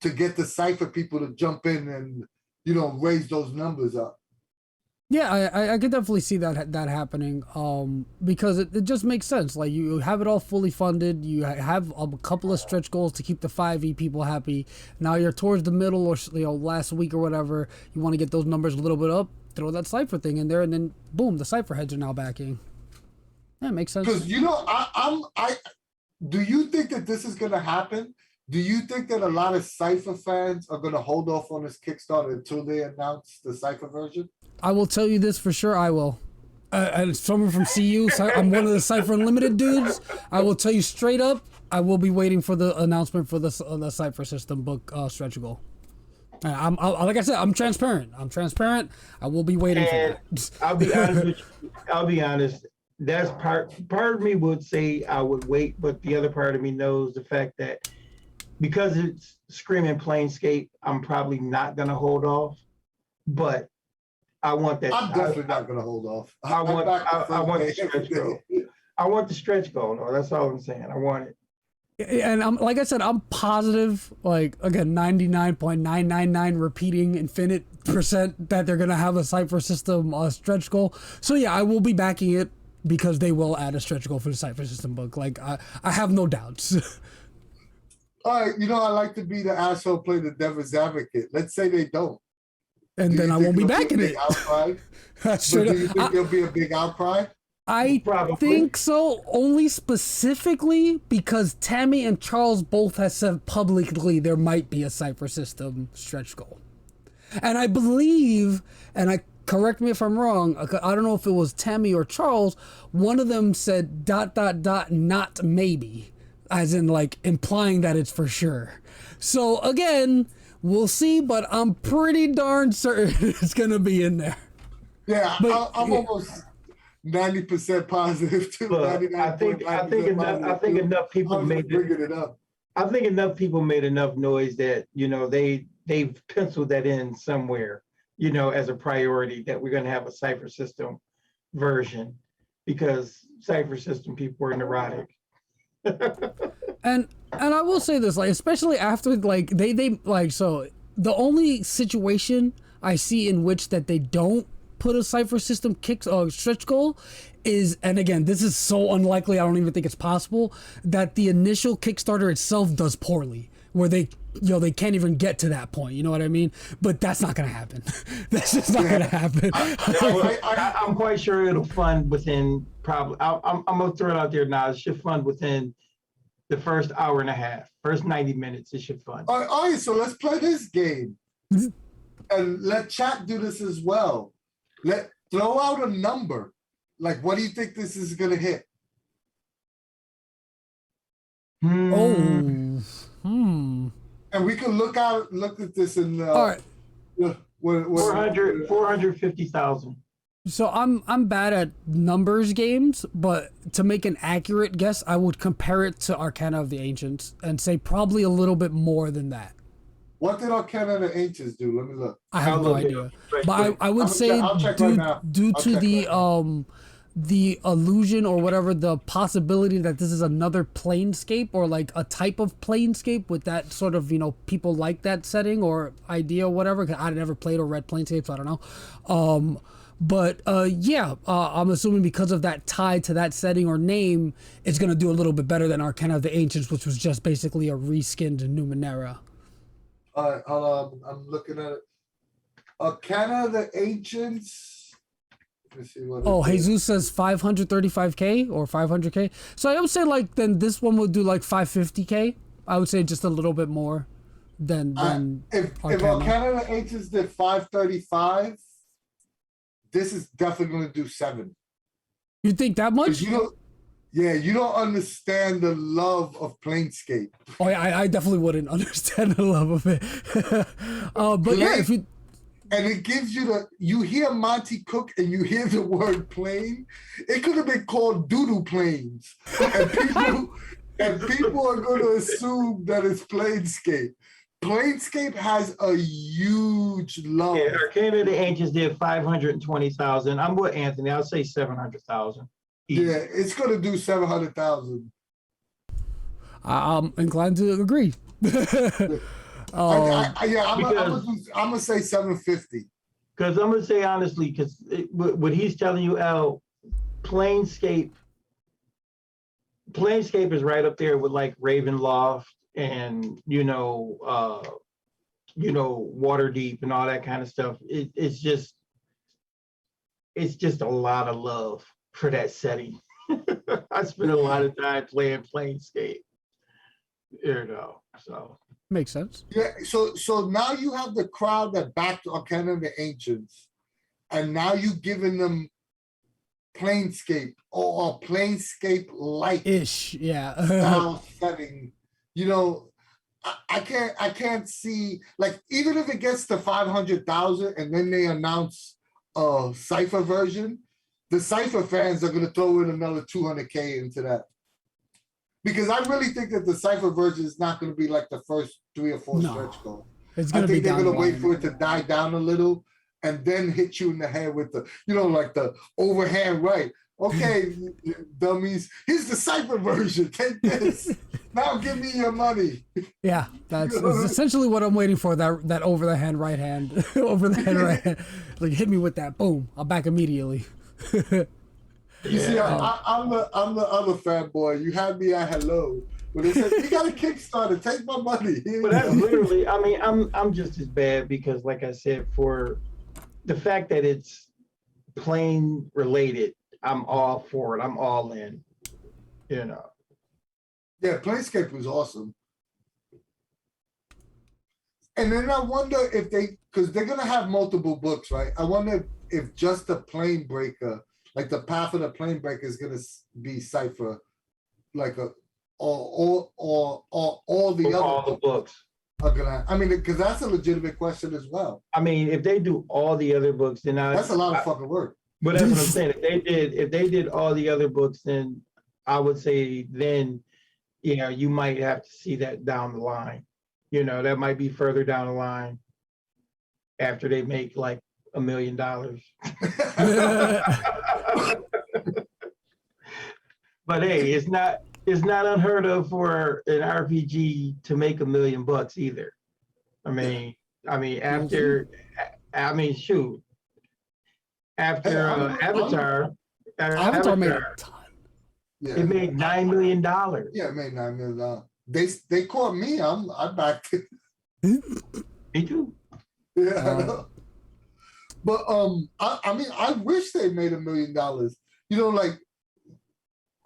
to get the Cypher people to jump in and, you know, raise those numbers up. Yeah, I could definitely see that happening, because it just makes sense. Like, you have it all fully funded, you have a couple of stretch goals to keep the 5e people happy. Now you're towards the middle, or last week or whatever, you want to get those numbers a little bit up, throw that Cypher thing in there, and then boom, the Cypher heads are now backing. Yeah, it makes sense. Because, you know, do you think that this is gonna happen? Do you think that a lot of Cypher fans are gonna hold off on this Kickstarter until they announce the Cypher version? I will tell you this for sure, I will. And someone from CU, I'm one of the Cypher Unlimited dudes. I will tell you straight up, I will be waiting for the announcement for the Cypher system book stretch goal. Like I said, I'm transparent. I will be waiting for that. I'll be honest with you. I'll be honest. That's part of me would say I would wait, but the other part of me knows the fact that because it's Screaming Planescape, I'm probably not gonna hold off. But I want that. I'm definitely not gonna hold off. I want the stretch goal. I want the stretch goal. No, that's all I'm saying. I want it. And I'm like I said, I'm positive, like again, 99.999 repeating infinite % that they're gonna have a Cypher system stretch goal. So yeah, I will be backing it because they will add a stretch goal for the Cypher system book. Like I have no doubts. All right, you know, I like to be the asshole, play the devil's advocate. Let's say they don't. And then I won't be backing it. Do you think there'll be a big outcry? I think so, only specifically because Tammy and Charles both have said publicly there might be a Cypher system stretch goal. And I believe, and correct me if I'm wrong, I don't know if it was Tammy or Charles, one of them said ... not maybe, as in like implying that it's for sure. So again, we'll see, but I'm pretty darn certain it's gonna be in there. Yeah, but, I'm almost 90% positive too. Look, I think enough people made it up. I think enough people made enough noise that, you know, they've penciled that in somewhere, you know, as a priority that we're going to have a Cypher system version, because Cypher system people are neurotic. And I will say this, like, especially after like they like, so the only situation I see in which that they don't put a Cypher system stretch goal is, and again, this is so unlikely, I don't even think it's possible, that the initial Kickstarter itself does poorly, where they, you know, they can't even get to that point, you know what I mean? But that's not gonna happen. That's just not gonna happen. I'm quite sure it'll fund within probably, I'm gonna throw it out there now, it should fund within the first hour and a half, first 90 minutes, it should fund. All right, so let's play this game. And let chat do this as well. Throw out a number. Like, what do you think this is gonna hit? And we can look at this in all right. 450,000. So I'm bad at numbers games, but to make an accurate guess, I would compare it to Arcana of the Ancients and say probably a little bit more than that. What did Arcana of the Ancients do? Let me look. I have no idea, but I would say due to the illusion or whatever, the possibility that this is another Planescape or like a type of Planescape with that sort of, you know, people like that setting or idea or whatever, because I never played or read Planescape, so I don't know. I'm assuming because of that tie to that setting or name, it's going to do a little bit better than Arcana of the Ancients, which was just basically a reskinned Numenera. All right, I'm looking at it. Arcana of the Ancients. Let me see what. Oh, it is. Jesus says 535K or 500K. So I would say like then this one would do like 550K. I would say just a little bit more than If Arcana. Arcana of the Ancients did 535, this is definitely going to do 7. You think that much? You don't understand the love of Planescape. Oh yeah, I definitely wouldn't understand the love of it. But yeah, if you and it gives you you hear Monte Cook and you hear the word plane, it could have been called Doodoo Planes. And people are going to assume that it's Planescape. Planescape has a huge love. Yeah, Arcana of the Ancients did 520,000. I'm with Anthony. I'll say 700,000. Yeah, it's going to do 700,000. I'm inclined to agree. I'm gonna say 750. Because I'm gonna say honestly, because what he's telling you, Al, Planescape is right up there with like Ravenloft and Waterdeep and all that kind of stuff. It's just a lot of love for that setting. I spent a lot of time playing Planescape. So Makes sense. Yeah, so now you have the crowd that backed Arcana of the Ancients, and now you giving them Planescape or Planescape-like Ish, yeah. style setting. I can't see, like, even if it gets to 500,000 and then they announce a Cypher version, the Cypher fans are going to throw in another 200K into that. Because I really think that the Cypher version is not going to be like the first 3 or 4 stretch goals. It's I gonna think be they're going to down the wait line. for it to die down a little and then hit you in the head with the, like the overhand right. Okay, dummies, here's the Cypher version. Take this. Now give me your money. Yeah, that's essentially what I'm waiting for. That over the hand right hand, over the hand right hand. Like hit me with that, boom! I'll back immediately. You see, I'm the other fanboy. You had me at hello. When they said, you got a Kickstarter, take my money. but that's literally, I mean, I'm just as bad because, like I said, for the fact that it's plane related, I'm all for it. I'm all in. Yeah, Planescape was awesome. And then I wonder if because they're gonna have multiple books, right? I wonder if just the Planebreaker, like the Path of the Planebreaker, is gonna be Cypher, like all the books are gonna. I mean, because that's a legitimate question as well. I mean, if they do all the other books, then That's a lot of fucking work. But that's what I'm saying. If they did all the other books, then I would say then, you might have to see that down the line. That might be further down the line after they make like $1 million. But hey, it's not unheard of for an RPG to make $1 million either. Shoot. After Avatar made a ton. Yeah. It made $9 million. Yeah, it made $9 million. They caught me. I backed it. Me too. Yeah. But I mean, I wish they made $1 million. Like,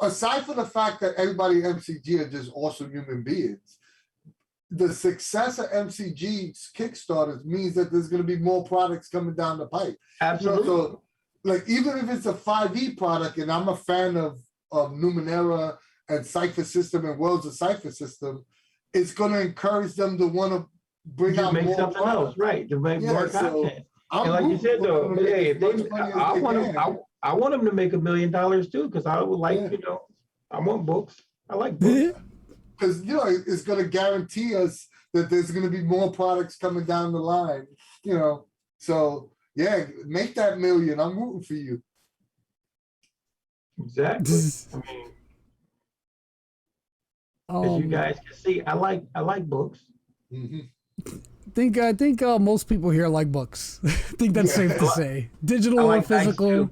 aside from the fact that everybody at MCG are just awesome human beings, the success of MCG's Kickstarters means that there's going to be more products coming down the pipe. Absolutely. So, like, even if it's a 5e product, and I'm a fan of Numenera and Cypher System and Worlds of Cypher System, it's going to encourage them to want to bring out make more something products. else, right? To make more content. And like you said, though, I want them to make $1 million too, because I would like, I want books. I like books. Because it's going to guarantee us that there's going to be more products coming down the line. So yeah, make that $1 million. I'm rooting for you. Exactly. As you guys can see, I like books. Mm-hmm. I think most people here like books. I think that's safe to say. Digital or physical,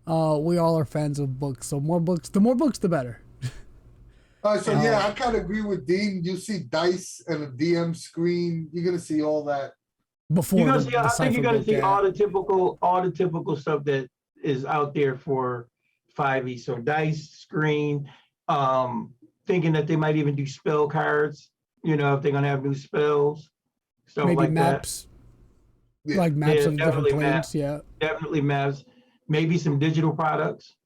we all are fans of books. So the more books, the better. So yeah, I kind of agree with Dean. You see dice and a DM screen. You're gonna see all that. Before You're gonna the, see. I think you're gonna book, see yeah. all the typical stuff that is out there for 5e. So dice, screen, thinking that they might even do spell cards. You know, if they're gonna have new spells, stuff Maybe like maps, Yeah. like maps Yeah, of different definitely planes. maps. Yeah. Definitely maps. Maybe some digital products.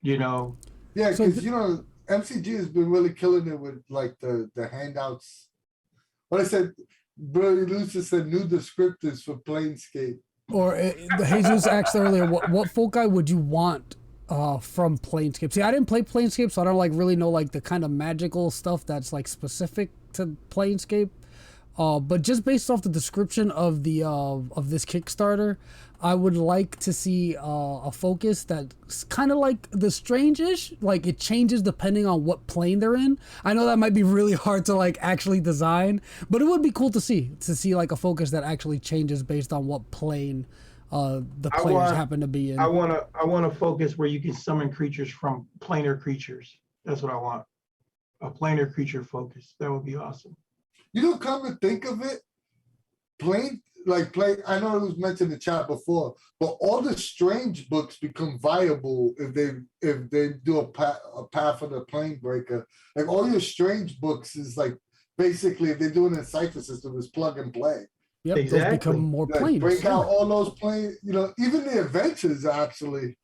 You know. Yeah, So because you know, MCG has been really killing it with like the handouts. What I said, Brilliant Lucy said new descriptors for Planescape. Or Jesus asked earlier, what foci would you want from Planescape? See, I didn't play Planescape, so I don't like really know like the kind of magical stuff that's like specific to Planescape. But just based off the description of the of this Kickstarter, I would like to see a focus that's kind of like the Strange-ish, like it changes depending on what plane they're in. I know that might be really hard to like actually design, but it would be cool to see like a focus that actually changes based on what plane the players happen to be in. I want to focus where you can summon creatures from planar creatures. That's what I want. A planar creature focus. That would be awesome. You know, come to think of it, play. I know it was mentioned in the chat before, but all the Strange books become viable if they do a path for the Planebreaker. Like all your Strange books is like basically if they're doing a cipher system is plug and play. Yep, exactly. Those become more Like, planes. break out all those planes. You know, even the adventures actually.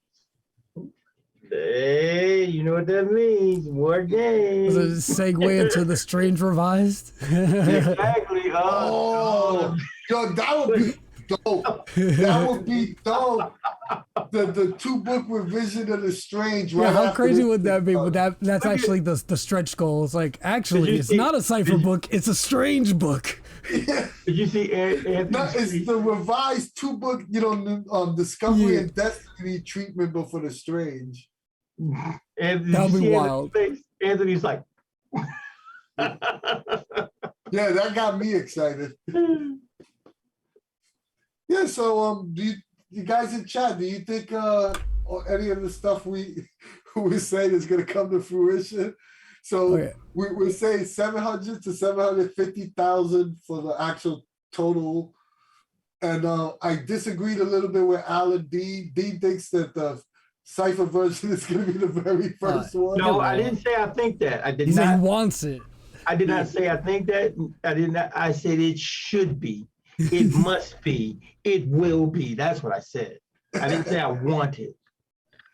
Hey, you know what that means? More games. Does it segue into the Strange Revised? Exactly. Oh, yo, that would be dope. That would be dope. The 2-book revision of the Strange. Right, Yeah, how after crazy this would that be? book. That's actually the stretch goal. It's like actually it's see- not a cipher book, it's a Strange book. Yeah. Did you see Anthony? No, it's the revised 2-book, you know, Discovery Yeah. and Destiny treatment, but for the Strange. Anthony, That'll did you be see wild. Anthony's face? Anthony's like. Yeah, that got me excited. Yeah, so do you guys in chat, do you think any of the stuff we were saying is gonna come to fruition? So Okay. we're saying 700 to 750,000 for the actual total. And I disagreed a little bit with Alan. Dean thinks that the cipher version is gonna be the very first one. No, I didn't say I think that. I did He said he not. wants it. I did not say I think that. I did not. I said it should be. It must be. It will be. That's what I said. I didn't say I want it.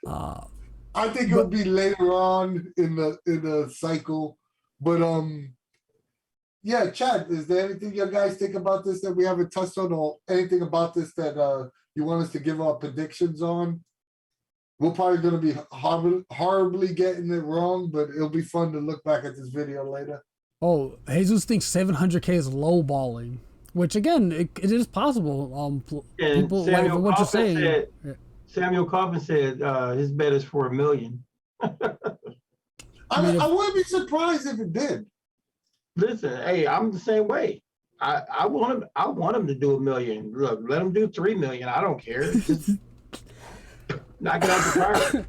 I think it'll be later on in the cycle. But yeah, Chad, is there anything you guys think about this that we haven't touched on, or anything about this that you want us to give our predictions on? We're probably going to be horribly getting it wrong, but it'll be fun to look back at this video later. Oh, Jesus thinks 700K is lowballing, which again, it is possible. And People like Samuel what you're Coffin saying. said- Yeah. Samuel Coffin said his bet is for $1 million. I mean, I wouldn't be surprised if it did. Listen, hey, I'm the same way. I want him to do $1 million. Look, let him do $3 million. I don't care. Just knock it out the park.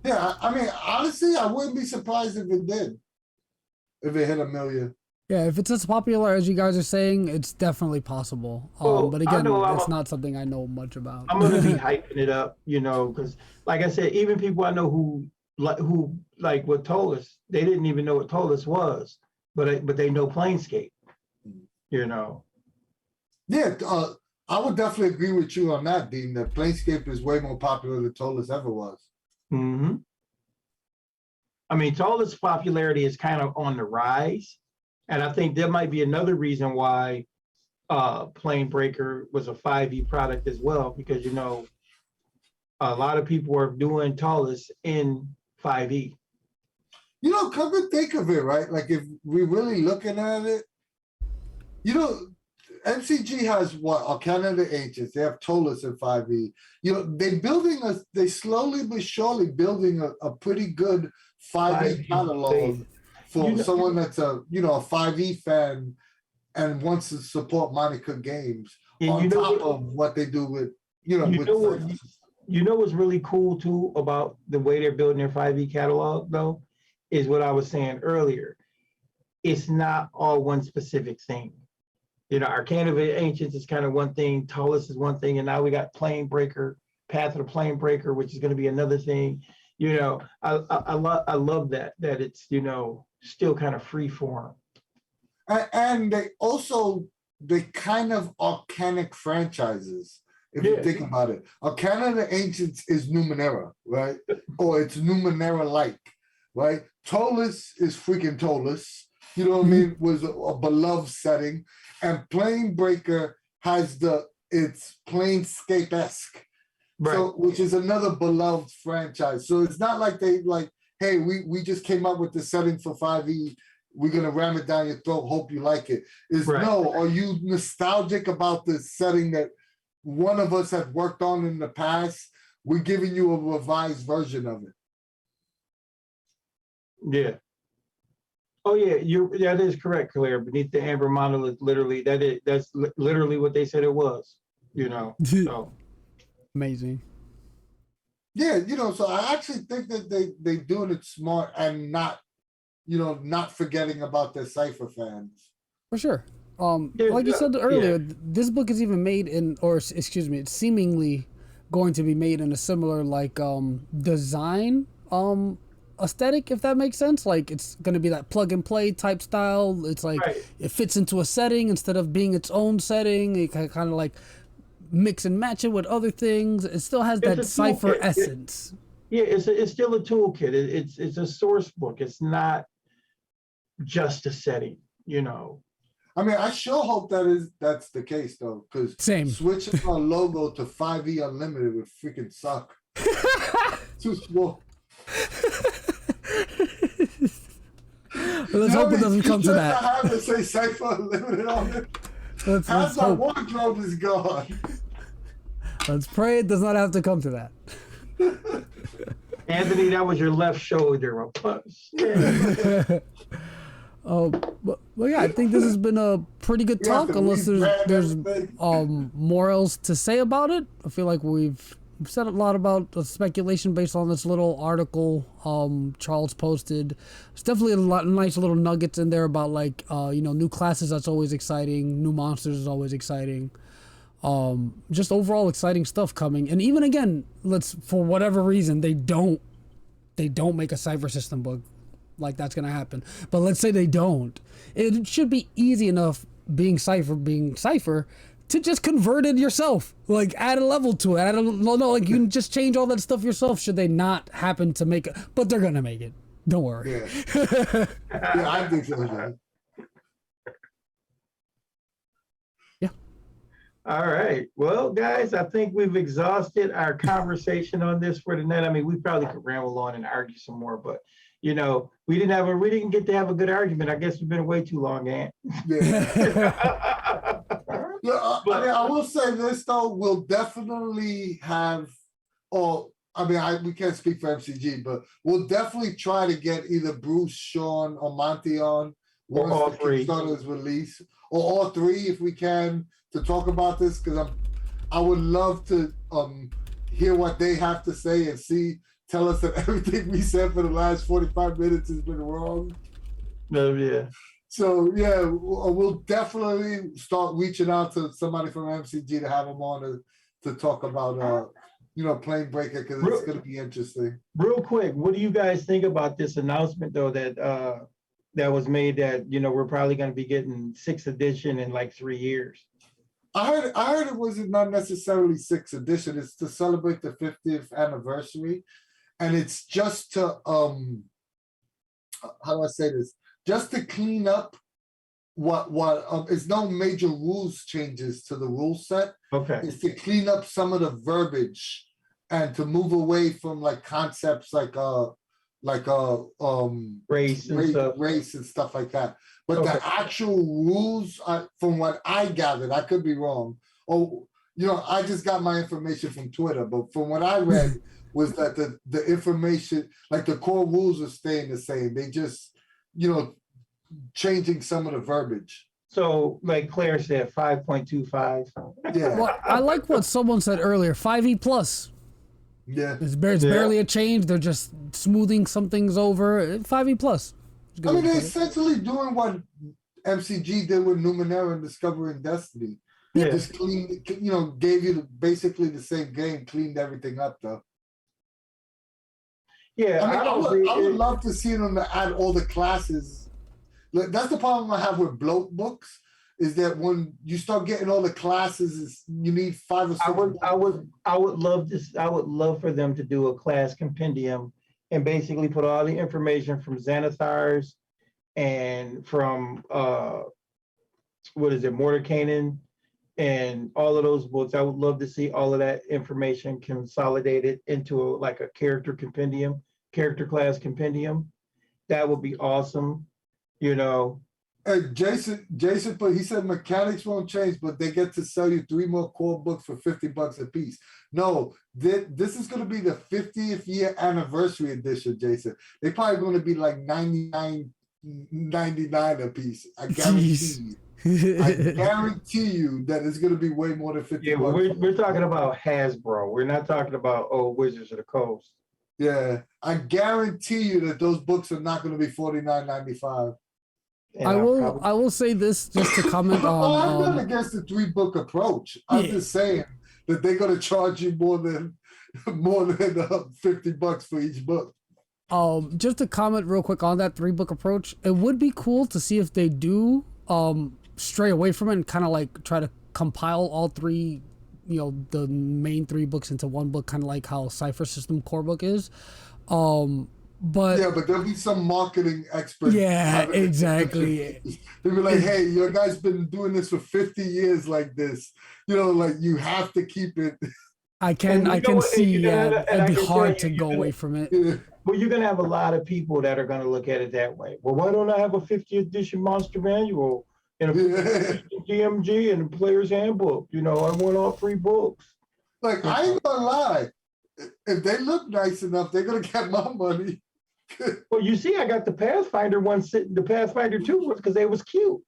Yeah, I mean, honestly, I wouldn't be surprised if it did. If it hit $1 million. Yeah, if it's as popular as you guys are saying, it's definitely possible. Well, But I again, know it's not something I know much about. I'm gonna be hyping it up, you know, because like I said, even people I know who like what Tolus, they didn't even know what Tolus was, but they know Planescape, you know. Yeah, I would definitely agree with you on that, Dean. That Planescape is way more popular than Tolus ever was. Mm-hmm. I mean, Tolus' popularity is kind of on the rise, and I think there might be another reason why Planebreaker was a 5e product as well, because you know a lot of people are doing Tolus in 5e. You know, come to think of it, right? Like if we're really looking at it, you know, MCG has what? Arcana of the Ancients. They have Tolus in 5e. You know, they slowly but surely building a pretty good 5e catalog for someone that's a 5e fan and wants to support Monte Cook Games on top of what they do with, you know, what's really cool too about the way they're building their 5e catalog though, is what I was saying earlier. It's not all one specific thing. You know, Arcana of Ancients is kind of one thing, Tallest is one thing, and now we got Planebreaker, Path of the Planebreaker, which is going to be another thing. You know, I love that it's, you know, still kind of free form. And they kind of organic franchises, if you think about it. Arcana of the Ancients is Numenera, right? Or it's Numenera-like, right? Tallest is freaking Tallest. You know what I mean? Was a beloved setting. And Planebreaker has it's Planescape-esque. Right. So, which is another beloved franchise. So it's not like they like, hey, we just came up with the setting for 5e. We're gonna ram it down your throat. Hope you like it. No, are you nostalgic about the setting that one of us had worked on in the past? We're giving you a revised version of it. Yeah. Oh yeah, that is correct, Claire. Beneath the amber monolith, literally, that's literally what they said it was. You know. So. Amazing. Yeah, you know, so I actually think that they doing it smart and not, you know, not forgetting about their Cypher fans. For sure. Like you said earlier, this book is even made in, or excuse me, it's seemingly going to be made in a similar like design aesthetic, if that makes sense. Like it's going to be that plug and play type style. It's like it fits into a setting instead of being its own setting. It kind of like mix and match it with other things. It still has that Cypher essence. It's still a toolkit. It's a source book. It's not just a setting, you know. I mean, I sure hope that's the case though, because switching our logo to 5e Unlimited would freaking suck. Too small. Let's hope it doesn't come to that. I have to say Cypher Unlimited on it. Half my wardrobe is gone. Let's pray it does not have to come to that. Anthony, that was your left shoulder. But yeah, I think this has been a pretty good talk. Unless there's more else to say about it, I feel like we've said a lot about the speculation based on this little article Charles posted. There's definitely a lot nice little nuggets in there about like you know, new classes. That's always exciting. New monsters is always exciting. Just overall exciting stuff coming. And even again, for whatever reason they don't make a Cypher system book. Like that's gonna happen. But let's say they don't. It should be easy enough being Cypher to just convert it yourself. Like add a level to it. Like you can just change all that stuff yourself should they not happen to make it. But they're gonna make it. Don't worry. Yeah, I think so. Yeah. All right. Well, guys, I think we've exhausted our conversation on this for tonight. I mean, we probably could ramble on and argue some more, but you know, we didn't get to have a good argument. I guess we've been way too long, Ant. Yeah. I will say this though, we'll definitely have, we can't speak for MCG, but we'll definitely try to get either Bruce, Sean, or Monty on once all the three. Kickstarter is released, or all three if we can, to talk about this, because I would love to hear what they have to say and tell us that everything we said for the last 45 minutes has been wrong. No, yeah. So yeah, we'll definitely start reaching out to somebody from MCG to have them on to talk about you know, Planebreaker, because it's going to be interesting. Real quick, what do you guys think about this announcement though that was made that, you know, we're probably going to be getting 6th edition in like 3 years? I heard it wasn't not necessarily 6th edition. It's to celebrate the 50th anniversary, and it's just to how do I say this? Just to clean up what it's no major rules changes to the rule set. Okay. It's to clean up some of the verbiage and to move away from like concepts like race and stuff like that. But the actual rules, from what I gathered, I could be wrong. Oh, you know, I just got my information from Twitter, but from what I read was that the information, like the core rules are staying the same. They just, you know, changing some of the verbiage. So, like Claire said, 5.25. Yeah. Well, I like what someone said earlier. 5e plus. Yeah. It's Yeah. barely a change. They're just smoothing some things over. 5e plus. It's a good I way mean, to they're put it. essentially doing what MCG did with Numenera and Discovery and Destiny. Yeah. Just clean, gave you basically the same game, cleaned everything up though. Yeah, I mean, honestly, I would love to see them to add all the classes. Like, that's the problem I have with bloat books, is that when you start getting all the classes, you need 5 or 6. I would love this. I would love for them to do a class compendium and basically put all the information from Xanathar's and from Mordenkainen and all of those books. I would love to see all of that information consolidated into like a character compendium, character class compendium. That would be awesome. Jason, but he said mechanics won't change, but they get to sell you 3 more core books for $50 a piece. No, this is going to be the 50th year anniversary edition, Jason. They're probably going to be like $99.99 a piece. I guarantee you. I guarantee you that it's going to be way more than $50. Yeah, we're talking about Hasbro. We're not talking about Wizards of the Coast. Yeah, I guarantee you that those books are not going to be $49.95. I will say this just to comment on. I'm not against the 3-book approach. I'm just saying that they're going to charge you more than $50 for each book. Just to comment real quick on that 3-book approach, it would be cool to see if they do stray away from it and kind of like try to compile all 3, the main 3 books into one book, kind of like how Cypher System core book is. But there'll be some marketing expert. Yeah, exactly. They'll be like, hey, your guy's been doing this for 50 years like this. Like you have to keep it. I can see it'd be hard to go away from it. Yeah. Well, you're gonna have a lot of people that are gonna look at it that way. Well, why don't I have a 50th edition monster manual and a GMG and a player's handbook? I want all 3 books. Like, I ain't gonna lie. If they look nice enough, they're gonna get my money. Well, you see, I got the Pathfinder one sitting, the Pathfinder 2 ones, because they was cute.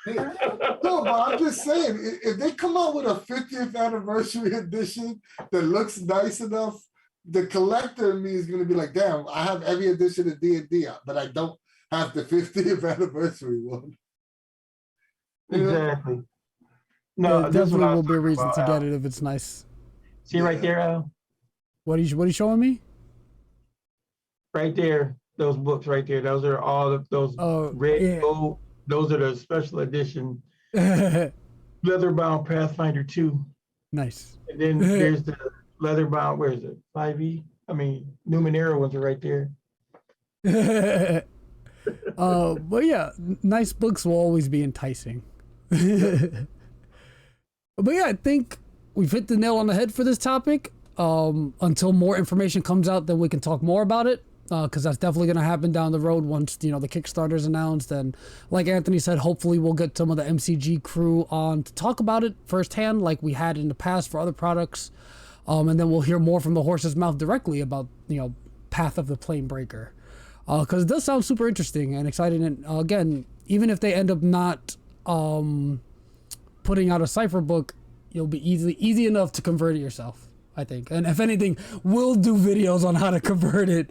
No, but I'm just saying, if they come out with a 50th anniversary edition that looks nice enough, the collector in me is going to be like, damn, I have every edition of D&D, but I don't have the 50th anniversary one. Exactly. No, yeah, definitely will be a reason to get it if it's nice. See right there, Al? What are you showing me? Right there, those books right there. Those are all of those red gold. Those are the special edition leather-bound Pathfinder 2. Nice. And then there's the leather-bound, where is it? 5e? I mean, Numenera ones are right there. But yeah, nice books will always be enticing. But yeah, I think we've hit the nail on the head for this topic. Until more information comes out, then we can talk more about it. Because that's definitely going to happen down the road once, the Kickstarter's announced. And like Anthony said, hopefully we'll get some of the MCG crew on to talk about it firsthand like we had in the past for other products. And then we'll hear more from the horse's mouth directly about, Path of the Planebreaker. Because it does sound super interesting and exciting. And again, even if they end up not putting out a Cypher book, you'll be easy enough to convert it yourself, I think. And if anything, we'll do videos on how to convert it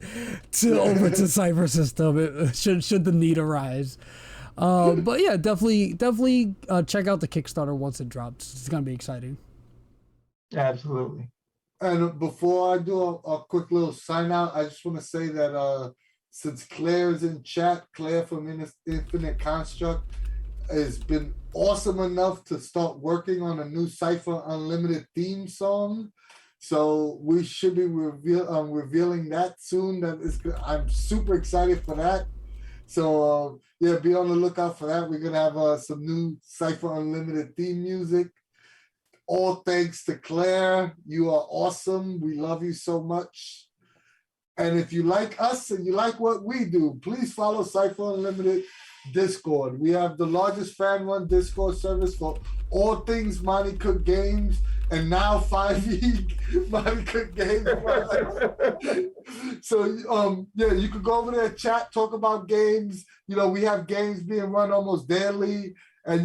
over to Cypher System should the need arise. But yeah, definitely check out the Kickstarter once it drops. It's gonna be exciting. Absolutely. And before I do a quick little sign out, I just want to say that since Claire is in chat, Claire from Infinite Construct has been awesome enough to start working on a new Cypher Unlimited theme song. So we should be revealing that soon. I'm super excited for that. So yeah, be on the lookout for that. We're gonna have some new Cypher Unlimited theme music. All thanks to Claire. You are awesome. We love you so much. And if you like us and you like what we do, please follow Cypher Unlimited Discord. We have the largest fan-run Discord service for all things Monte Cook Games, and now 5e Monte Cook Games. So yeah, you could go over there, chat, talk about games. We have games being run almost daily, and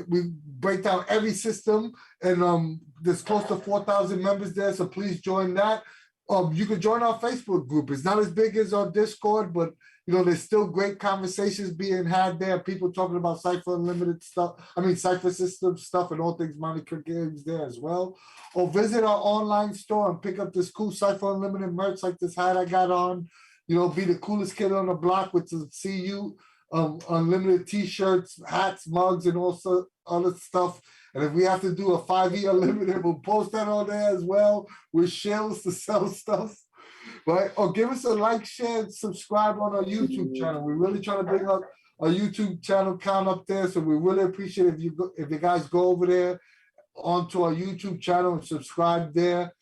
we break down every system, and there's close to 4,000 members there, so please join that. You can join our Facebook group. It's not as big as our Discord, but there's still great conversations being had there. People talking about Cypher Unlimited stuff. I mean, Cypher System stuff and all things Monte Cook Games there as well. Or visit our online store and pick up this cool Cypher Unlimited merch like this hat I got on. Be the coolest kid on the block with the CU Unlimited T-shirts, hats, mugs, and also other stuff. And if we have to do a 5E Unlimited, we'll post that on there as well with shills to sell stuff. Right? Or give us a like, share, and subscribe on our YouTube channel. We're really trying to bring up our YouTube channel count up there. So we really appreciate if you guys go over there onto our YouTube channel and subscribe there.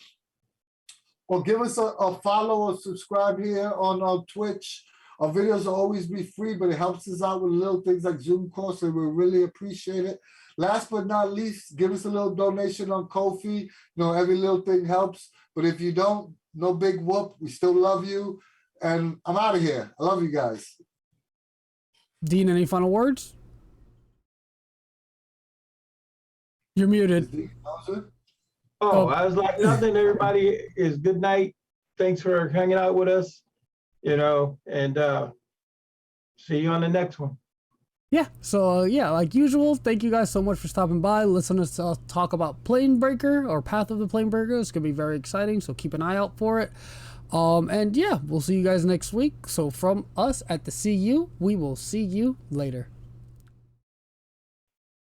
Or give us a follow or subscribe here on our Twitch. Our videos will always be free, but it helps us out with little things like Zoom calls, so we really appreciate it. Last but not least, give us a little donation on Ko-fi. Every little thing helps. But if you don't, no big whoop. We still love you. And I'm out of here. I love you guys. Dean, any final words? You're muted. Oh, I was like, nothing. Everybody is good night. Thanks for hanging out with us, and see you on the next one. Yeah, so like usual, thank you guys so much for stopping by. Listen to us talk about Planebreaker or Path of the Planebreaker. It's going to be very exciting, so keep an eye out for it. And yeah, we'll see you guys next week. So from us at the CU, we will see you later.